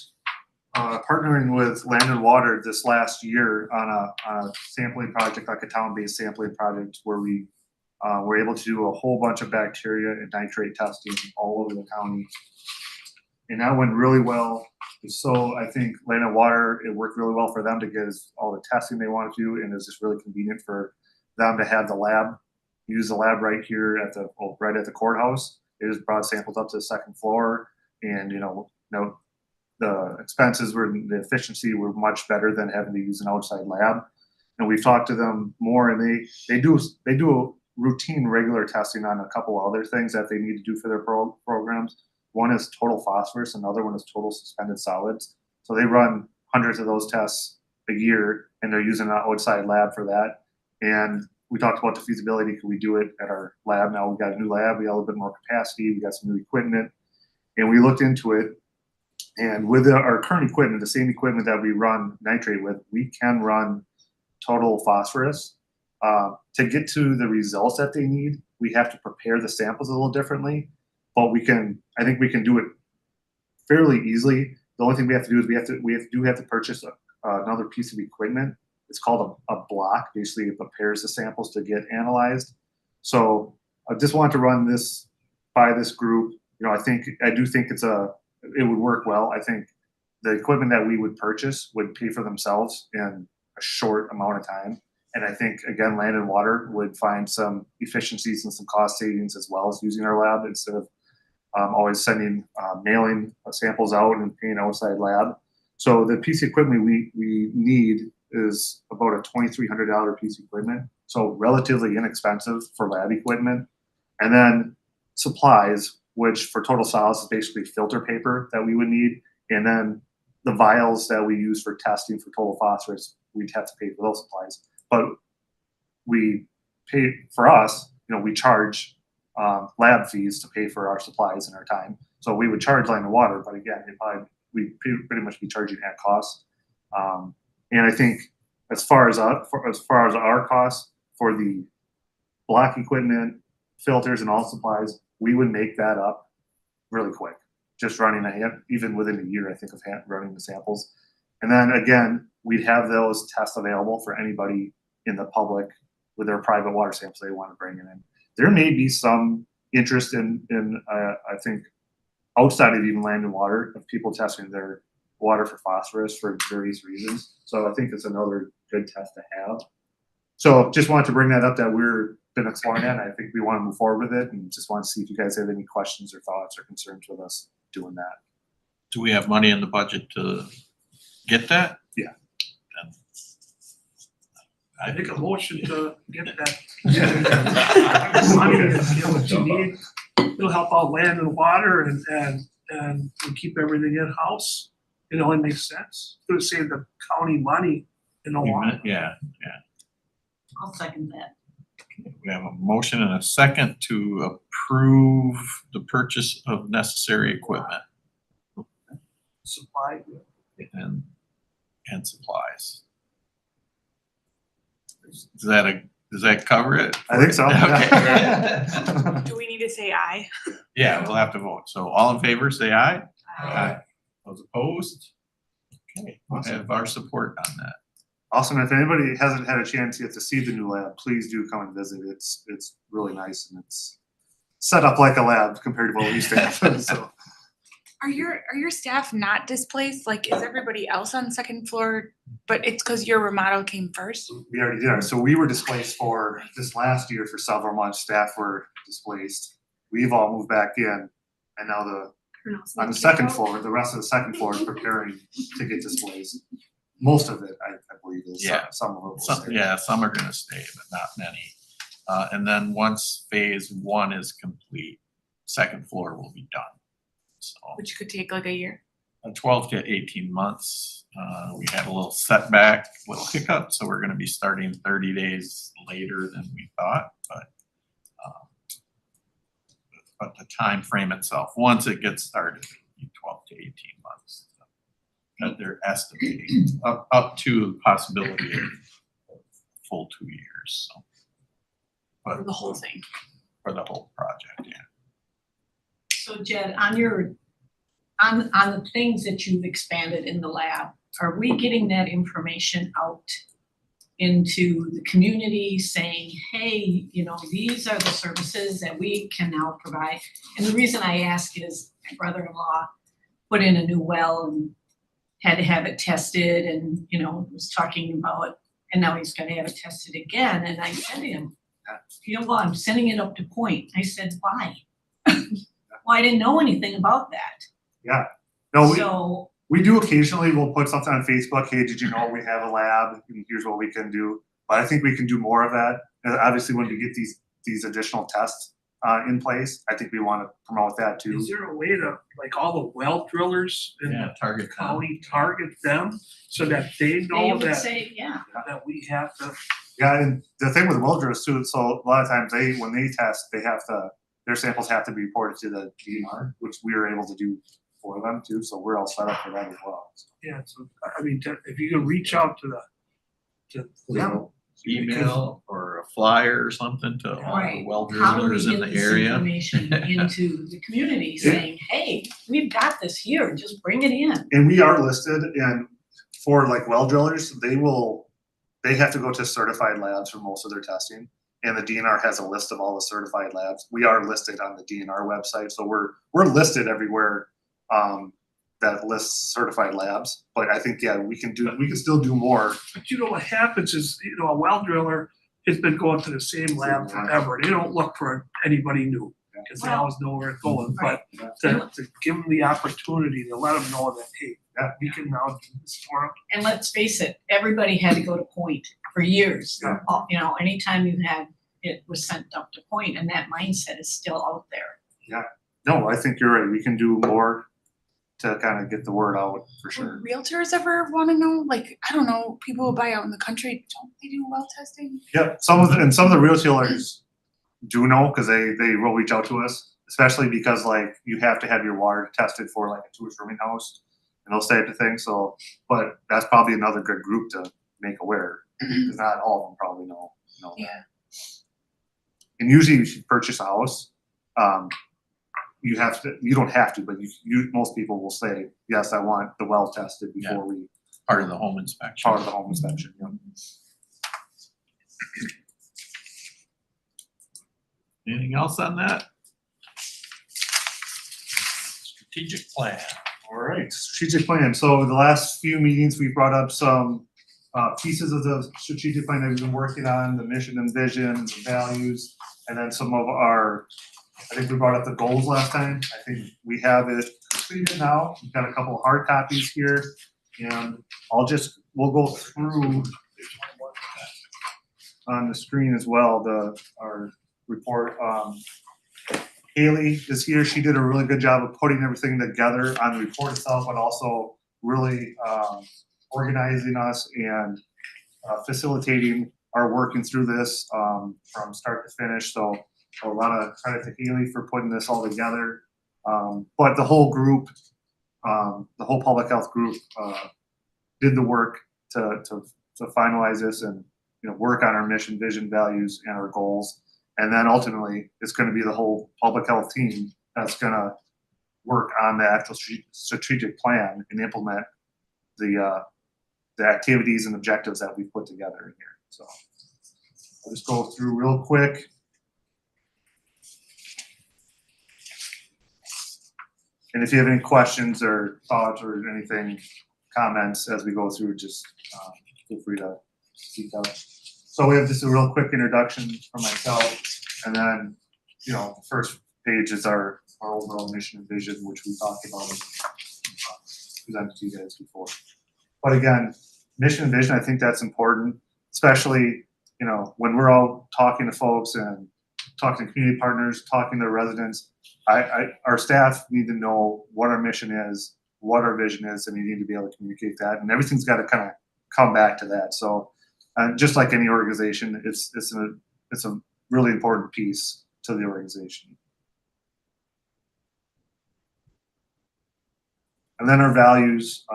partnering with Land and Water this last year on a sampling project, like a town-based sampling project, where we were able to do a whole bunch of bacteria and nitrate testing all over the county. And that went really well. So I think Land and Water, it worked really well for them to get all the testing they wanted to do, and it was just really convenient for them to have the lab, use the lab right here right at the courthouse. They just brought samples up to the 2nd floor, and the expenses the efficiency were much better than having to use an outside lab. And we've talked to them more, and they do a routine regular testing on a couple other things that they need to do for their programs. One is total phosphorus, another one is total suspended solids. So they run hundreds of those tests a year, and they're using an outside lab for that. And we talked about the feasibility. Could we do it at our lab? Now we've got a new lab. We got a little bit more capacity. We got some new equipment, and we looked into it. And with our current equipment, the same equipment that we run nitrate with, we can run total phosphorus. To get to the results that they need, we have to prepare the samples a little differently, but I think we can do it fairly easily. The only thing we have to do is we have to purchase another piece of equipment. It's called a block. Basically, it prepares the samples to get analyzed. So I just wanted to run this by this group. I do think it would work well. I think the equipment that we would purchase would pay for themselves in a short amount of time. And I think, again, Land and Water would find some efficiencies and some cost savings as well as using our lab instead of always mailing samples out and paying outside lab. So the piece of equipment we need is about a $2,300 piece of equipment. So relatively inexpensive for lab equipment. And then supplies, which for total solids is basically filter paper that we would need. And then the vials that we use for testing for total phosphorus, we'd have to pay for those supplies. But we pay for us, we charge lab fees to pay for our supplies and our time. So we would charge Land and Water, but again, we'd pretty much be charging at cost. And I think as far as our costs for the block equipment, filters and all supplies, we would make that up really quick. Just running even within a year, I think, of running the samples. And then again, we'd have those tests available for anybody in the public with their private water samples they want to bring in. There may be some interest in I think, outside of even land and water, of people testing their water for phosphorus for various reasons. So I think it's another good test to have. So just wanted to bring that up, that we're been exploring that, and I think we want to move forward with it, and just want to see if you guys have any questions or thoughts or concerns with us doing that. Do we have money in the budget to get that? Yeah. Then I make a motion to get that. Money is, you know, what you need. It'll help out land and water and we'll keep everything in-house. It only makes sense. It'll save the county money in the long run. Yeah, I'll second that. we have a motion and a second to approve the purchase of necessary equipment Supply. and supplies. Does that cover it? I think so. Okay. Do we need to say aye? Yeah, we'll have to vote. So all in favor, say aye. Aye. Those opposed? Okay, we'll have our support on that. Awesome. If anybody hasn't had a chance yet to see the new lab, please do come and visit. It's really nice, and it's set up like a lab compared to what we used to have. So Are your staff not displaced? Like, is everybody else on second floor? But it's because your remodel came first? we already did. So we were displaced for this last year for several months. Staff were displaced. We've all moved back in, and now on the second floor, the rest of the second floor is preparing to get displaced. Most of it, I believe, is. Yeah. Some of it will Some, stay. yeah, some are gonna stay, but not many. And then once phase one is complete, second floor will be done. So Which could take like a year. 12 to 18 months. We had a little setback, little hiccup, so we're gonna be starting 30 days later than we thought, but the time frame itself, once it gets started, it'll be 12 to 18 months. That they're estimating up to the possibility of a full 2 years, so. For But the whole thing. for the whole project, yeah. So Jed, on the things that you've expanded in the lab, are we getting that information out into the community saying, hey, you know, these are the services that we can now provide? And the reason I ask is my brother-in-law put in a new well and had to have it tested and, you know, was talking about, and now he's gonna have it tested again. And I said to him, you know what, I'm sending it up to Point. I said, why? Well, I didn't know anything about that. No, So, we do occasionally, we'll put something on Facebook, hey, did you know we have a lab, and here's what we can do. But I think we can do more of that. And obviously, when we get these additional tests in place, I think we want to promote that too. Is there a way to, like, all the well drillers in Yeah, the target county target them so that they they know would that say, yeah, we have to? Yeah, and the thing with well drillers too, so a lot of times when they test, their samples have to be reported to the DNR, which we are able to do for them too, so we're all set up for that as well. Yeah, so, I mean, if you can reach out to them. email or a flyer or something to all the right. well How do we drillers in get the this area. information into the community saying, hey, we've got this here, just bring it in? And we are listed, and for like well drillers, they have to go to certified labs for most of their testing. And the DNR has a list of all the certified labs. We are listed on the DNR website, so we're listed everywhere that lists certified labs. But I think, yeah, we can still do more. But you know what happens is, you know, a well driller has been going to the same lab forever. They don't look for anybody new because they always know where it's going. But to give them the opportunity to let them know that, hey, we can now do this for them. And let's face it, everybody had to go to Point for years. Yeah. You know, anytime you had, it was sent up to Point, and that mindset is still out there. No, I think you're right. We can do more to kind of get the word out for sure. Would realtors ever want to know? Like, I don't know, people who buy out in the country, don't they do well testing? Yep, some of the retailers do know because they will reach out to us, especially because like you have to have your water tested for like a tourist rooming house. and those type of things. So, but that's probably another good group to make aware, because not all of them probably know that. Yeah. And usually, if you purchase a house, you don't have to, but most people will say, yes, I want the well tested before we Part of the home inspection. part of the home inspection. Yeah. Anything else on that? Strategic plan. All right, strategic plan. So the last few meetings, we brought up some pieces of the strategic plan that we've been working on, the mission and vision, the values, and then some of our, I think we brought up the goals last time. I think we have it completed now. We've got a couple of hard copies here, and we'll go through on the screen as well, our report. Haley is here. She did a really good job of putting everything together on the report itself, but also really organizing us and facilitating our working through this from start to finish. So a lot of credit to Haley for putting this all together. But the whole group, the whole public health group did the work to finalize this and work on our mission, vision, values, and our goals. And then ultimately, it's going to be the whole public health team that's going to work on the actual strategic plan and implement the activities and objectives that we've put together in here. So I'll just go through real quick. And if you have any questions or thoughts or anything, comments as we go through, just feel free to speak up. So we have just a real quick introduction from myself, and then, the first page is our overall mission and vision, which we talked about and presented to you guys before. But again, mission and vision, I think that's important, especially, when we're all talking to folks and talking to community partners, talking to residents. Our staff need to know what our mission is, what our vision is, and we need to be able to communicate that. And everything's got to kind of come back to that. So just like any organization, it's a really important piece to the organization. And then our values,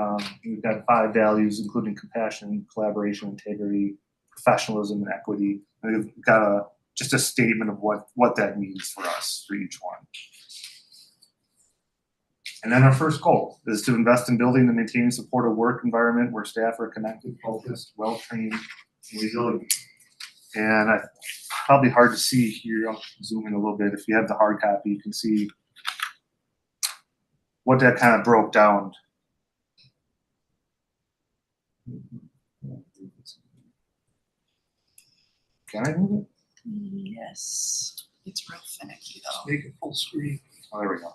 we've got 5 values, including compassion, collaboration, integrity, professionalism, and equity. And we've got just a statement of what that means for us, for each one. And then our first goal is to invest in building and maintaining a supportive work environment where staff are connected, focused, well-trained, and resilient. And probably hard to see here. I'll zoom in a little bit. If you have the hard copy, you can see what that kind of broke down. Can I move it? Yes. It's real finicky though. Make it full screen. Oh, there we go.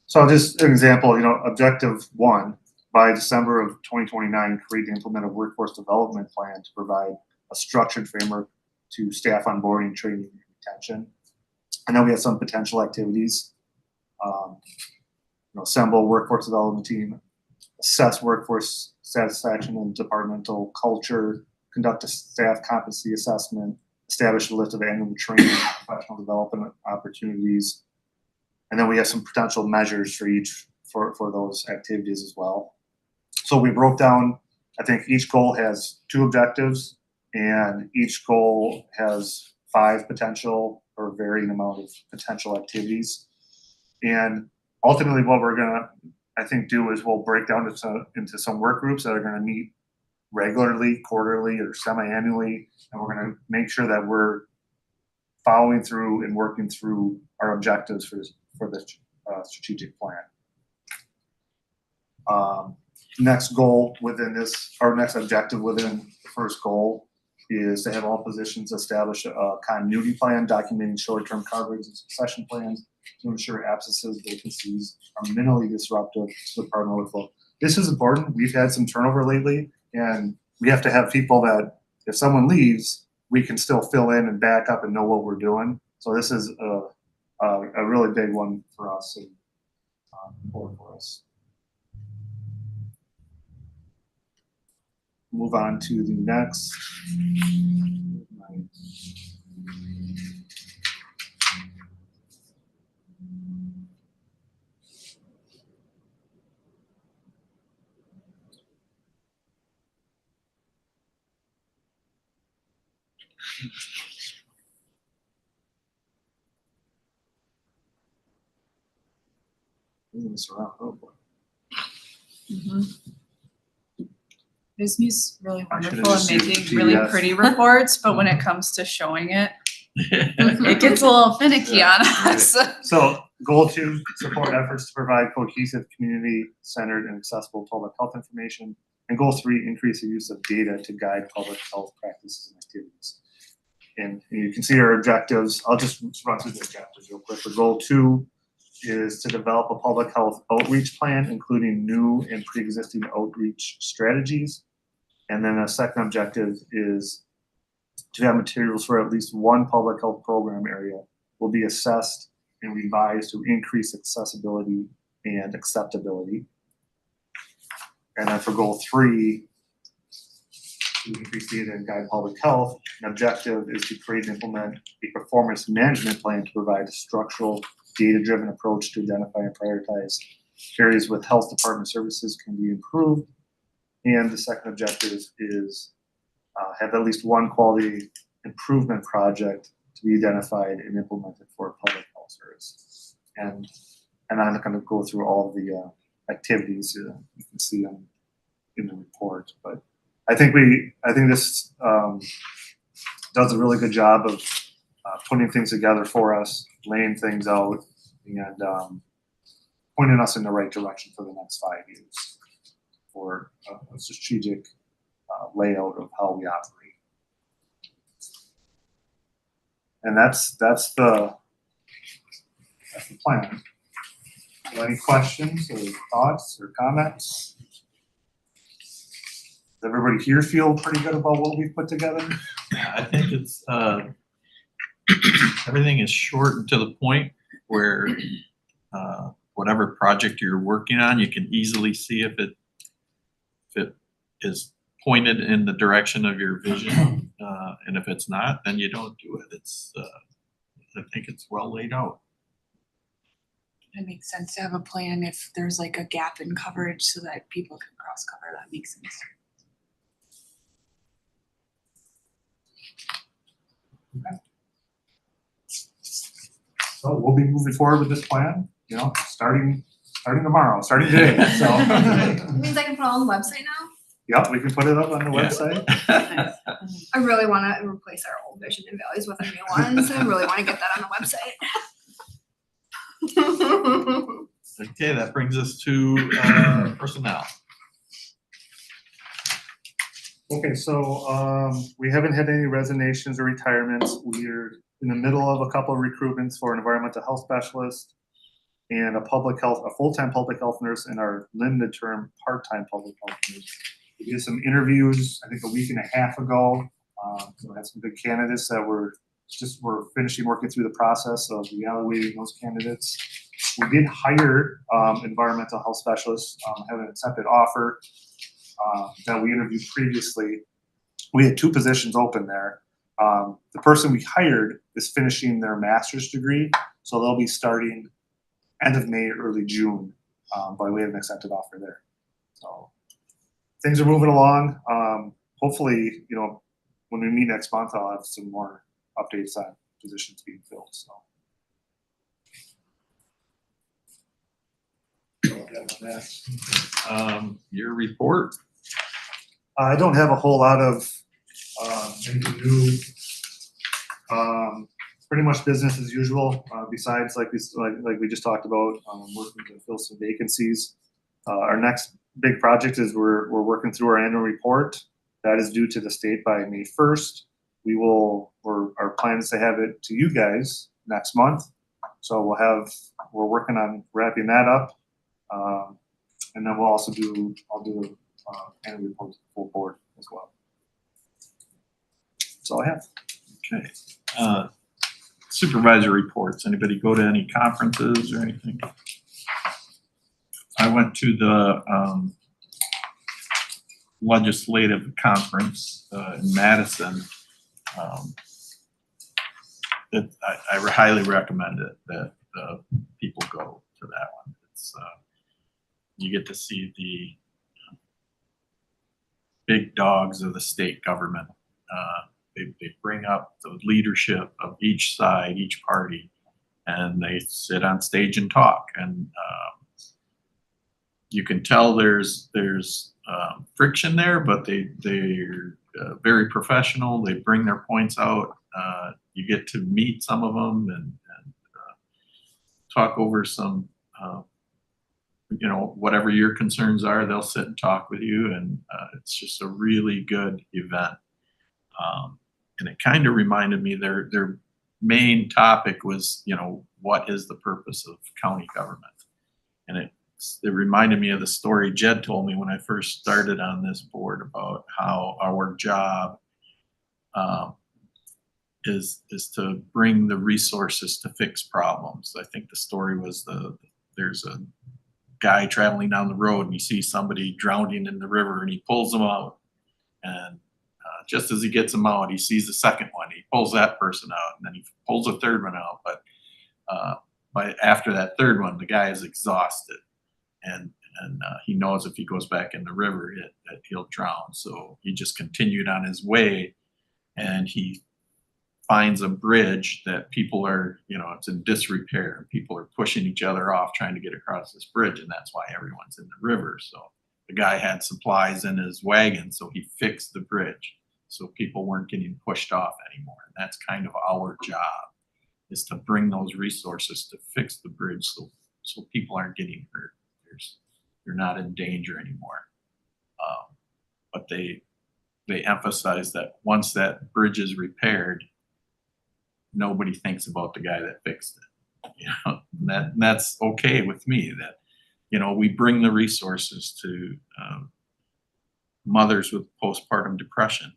So just an example, objective 1, by December of 2029, create and implement a workforce development plan to provide a structured framework to staff onboarding, training, and retention. And then we have some potential activities. Assemble a workforce development team, assess workforce satisfaction and departmental culture, conduct a staff competency assessment, establish a list of annual training and professional development opportunities. And then we have some potential measures for those activities as well. So we broke down, I think each goal has 2 objectives, and each goal has 5 potential or varying amount of potential activities. And ultimately what we're gonna, I think, do is we'll break down into some work groups that are gonna meet regularly, quarterly, or semi-annually, and we're gonna make sure that we're following through and working through our objectives for the strategic plan. Next goal within this, or next objective within the first goal, is to have all positions establish a continuity plan documenting short-term coverage and succession plans to ensure absences, vacancies are minimally disruptive to the department workflow. This is important. We've had some turnover lately, and we have to have people that if someone leaves, we can still fill in and back up and know what we're doing. So this is a really big one for us and important for us. Move on to the next. Moving this around, oh boy. Disney's really I should've wonderful at just used making the really PDF. pretty reports, but when it comes to showing it, it gets a little finicky Yeah, on us. So goal 2, support efforts to provide cohesive, community-centered and accessible public health information. And goal 3, increase the use of data to guide public health practices and activities. And you can see our objectives. I'll just run through the objectives real quick. For goal 2 is to develop a public health outreach plan, including new and pre-existing outreach strategies. And then a second objective is to have materials for at least one public health program area will be assessed and revised to increase accessibility and acceptability. And then for goal 3, to increase data and guide public health, an objective is to create and implement a performance management plan to provide a structural, data-driven approach to identify and prioritize areas with health department services can be improved. And the second objective is have at least one quality improvement project to be identified and implemented for a public health service. And I'm not going to go through all of the activities you can see in the report, but I think this does a really good job of putting things together for us, laying things out, and pointing us in the right direction for the next 5 years for a strategic layout of how we operate. And that's the plan. So any questions or thoughts or comments? Does everybody here feel pretty good about what we've put together? I think it's everything is short and to the point where whatever project you're working on, you can easily see if it is pointed in the direction of your vision, and if it's not, then you don't do it. It's I think it's well laid out. It makes sense to have a plan if there's like a gap in coverage so that people can cross cover. That makes sense. So we'll be moving forward with this plan, starting tomorrow, starting today. So It means I can put it on the website now? yep, we can put it up on the Yeah. website. I really want to replace our old vision and values with a new one, so I really want to get that on the website. Okay, that brings us to personnel. Okay, so we haven't had any resignations or retirements. We're in the middle of a couple of recruitments for an environmental health specialist and a full-time public health nurse and our limited term part-time public health nurse. We did some interviews, I think a week and a half ago. So we had some good candidates that we're finishing working through the process of evaluating those candidates. We did hire environmental health specialists, have an accepted offer that we interviewed previously. We had 2 positions open there. The person we hired is finishing their master's degree, so they'll be starting end of May, early June, but we have an accepted offer there. So things are moving along. Hopefully, when we meet next month, I'll have some more updates on positions being filled. So. Your report. I don't have a whole lot of anything new. Pretty much business as usual. Besides, like we just talked about, working to fill some vacancies. Our next big project is we're working through our annual report. That is due to the state by May 1st. Our plan is to have it to you guys next month. So we're working on wrapping that up. And then I'll do annual report to the full board as well. That's all I have. Okay. Supervisor reports. Anybody go to any conferences or anything? I went to the legislative conference in Madison. I highly recommend it that people go to that one. It's you get to see the big dogs of the state government they bring up the leadership of each side, each party, and they sit on stage and talk. And you can tell there's friction there, but they're very professional. They bring their points out. You get to meet some of them and talk over some, whatever your concerns are. They'll sit and talk with you, and it's just a really good event. And it kind of reminded me their main topic was, what is the purpose of county government? And it reminded me of the story Jed told me when I first started on this board about how our job is to bring the resources to fix problems. I think the story was there's a guy traveling down the road and he sees somebody drowning in the river and he pulls them out. And just as he gets them out, he sees the second one. He pulls that person out, and then he pulls a third one out. But after that third one, the guy is exhausted, and he knows if he goes back in the river, that he'll drown. So he just continued on his way, and he finds a bridge that people are, it's in disrepair. People are pushing each other off trying to get across this bridge, and that's why everyone's in the river. So the guy had supplies in his wagon, so he fixed the bridge so people weren't getting pushed off anymore. And that's kind of our job, is to bring those resources to fix the bridge so people aren't getting hurt. You're not in danger anymore. But they emphasize that once that bridge is repaired, nobody thinks about the guy that fixed it. That's okay with me. That we bring the resources to mothers with postpartum depression,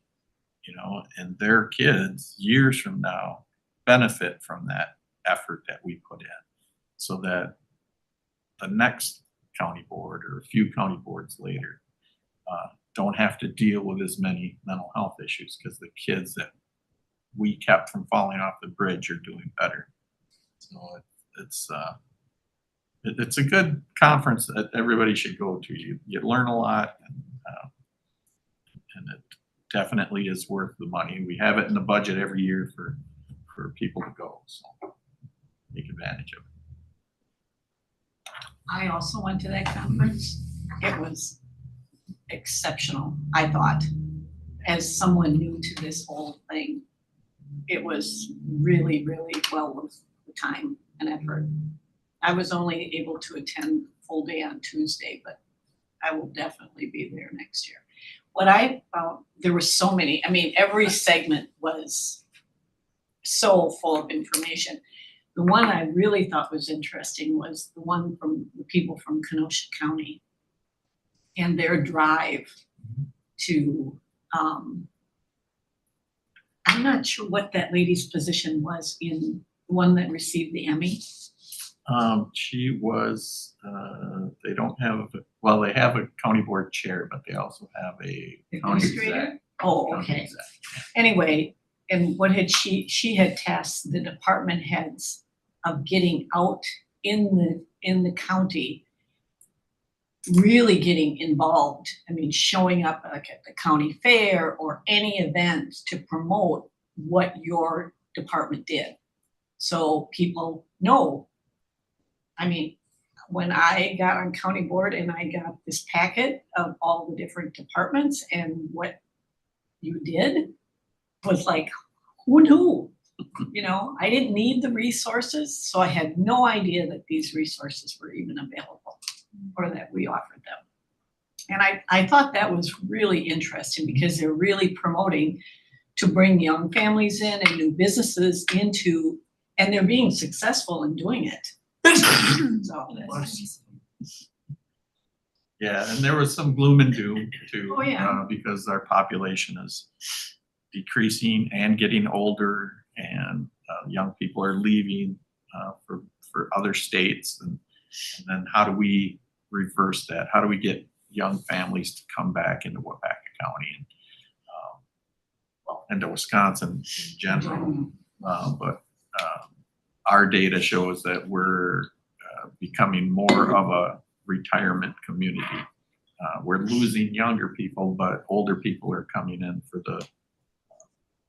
and their kids years from now benefit from that effort that we put in, so that the next county board or a few county boards later don't have to deal with as many mental health issues, because the kids that we kept from falling off the bridge are doing better. So it's a good conference that everybody should go to. You learn a lot, and it definitely is worth the money. We have it in the budget every year for people to go, so take advantage of it. I also went to that conference. It was exceptional, I thought. As someone new to this whole thing, it was really, really well worth the time and effort. I was only able to attend full day on Tuesday, but I will definitely be there next year. What I found, there were so many, every segment was so full of information. The one I really thought was interesting was the one from the people from Kenosha County and their drive to, I'm not sure what that lady's position was in the one that received the Emmy. She was, they don't have, they have a county board chair, but they also have a county exec. Oh, County okay. exec. Anyway, and what had she had tasked the department heads of getting out in the county, really getting involved. Showing up like at the county fair or any event to promote what your department did. So people know. When I got on county board and I got this packet of all the different departments and what you did was like, who knew? I didn't need the resources, so I had no idea that these resources were even available or that we offered them. And I thought that was really interesting, because they're really promoting to bring young families in and new businesses into, and they're being successful in doing it. So yeah, and there was some gloom and doom too. Oh, yeah. Because our population is decreasing and getting older, and young people are leaving for other states, and then how do we reverse that? How do we get young families to come back into Waupaca County and into Wisconsin in general? But our data shows that we're becoming more of a retirement community. We're losing younger people, but older people are coming in for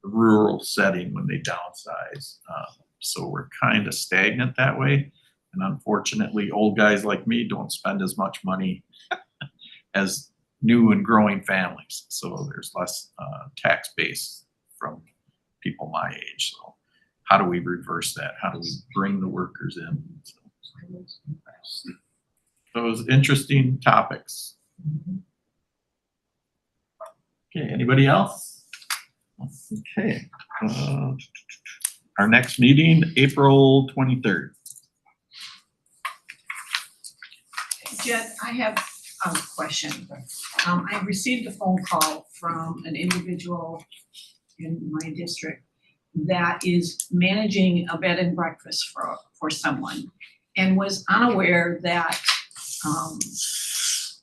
rural setting when they downsize. So we're kind of stagnant that way. And unfortunately, old guys like me don't spend as much money as new and growing families. So there's less tax base from people my age. So how do we reverse that? How do we bring the workers in? So, those interesting topics. Okay, anybody else? Okay. Our next meeting, April 23rd. Jed, I have a question. I received a phone call from an individual in my district that is managing a bed and breakfast for someone and was unaware that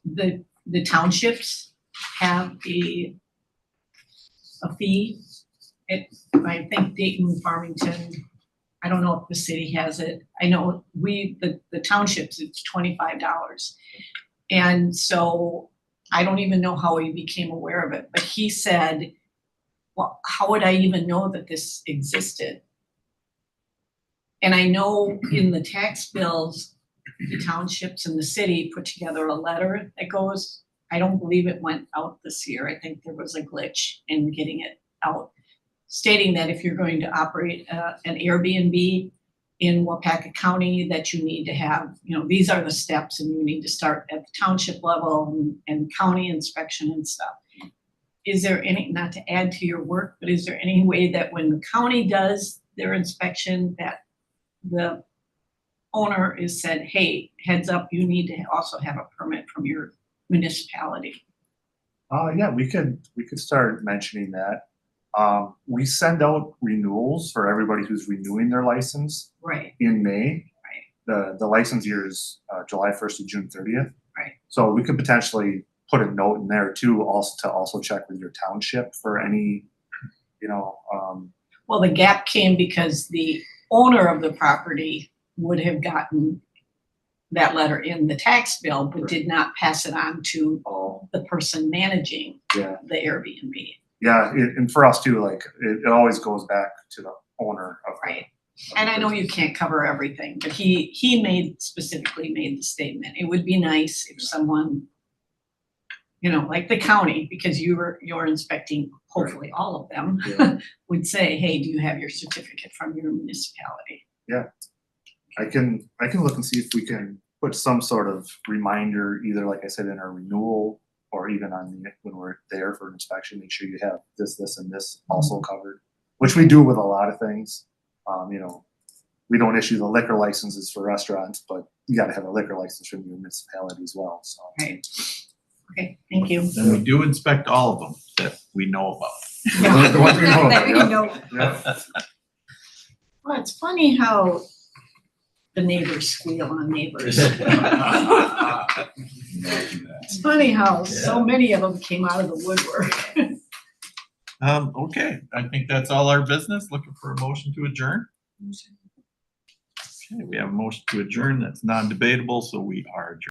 the townships have a fee. I think Dayton, Farmington, I don't know if the city has it. I know the townships, it's $25. And so I don't even know how he became aware of it, but he said, well, how would I even know that this existed? And I know in the tax bills, the townships and the city put together a letter that goes, I don't believe it went out this year. I think there was a glitch in getting it out, stating that if you're going to operate an Airbnb in Waupaca County, that you need to have, these are the steps, and you need to start at the township level and county inspection and stuff. Is there any, not to add to your work, but is there any way that when the county does their inspection, that the owner is said, hey, heads up, you need to also have a permit from your municipality? Yeah, we could start mentioning that. We send out renewals for everybody who's renewing their license Right, in May. The license year is July 1st to June 30th. Right. So we could potentially put a note in there too, also check with your township for any, well, the gap came because the owner of the property would have gotten that letter in the tax bill, but did not pass it on to the person managing yeah. the Airbnb. Yeah, and for us too, like it always goes back to the owner of Right. And I know you can't cover everything, but he specifically made the statement. It would be nice if someone, like the county, because you're inspecting hopefully all of them, Yeah. would say, hey, do you have your certificate from your municipality? Yeah. I can look and see if we can put some sort of reminder, either like I said, in our renewal or even when we're there for an inspection, make sure you have this, and this also covered, which we do with a lot of things. We don't issue the liquor licenses for restaurants, but you got to have a liquor license from your municipality as well. So. Right. Okay, thank you. And we do inspect all of them that we know about. The ones we know about, yeah. know. Well, it's funny how the neighbors squeal on neighbors. It's funny how so many of them came out of the woodwork. Okay, I think that's all our business. Looking for a motion to adjourn. Okay, we have a motion to adjourn that's non-debatable, so we are adjourned.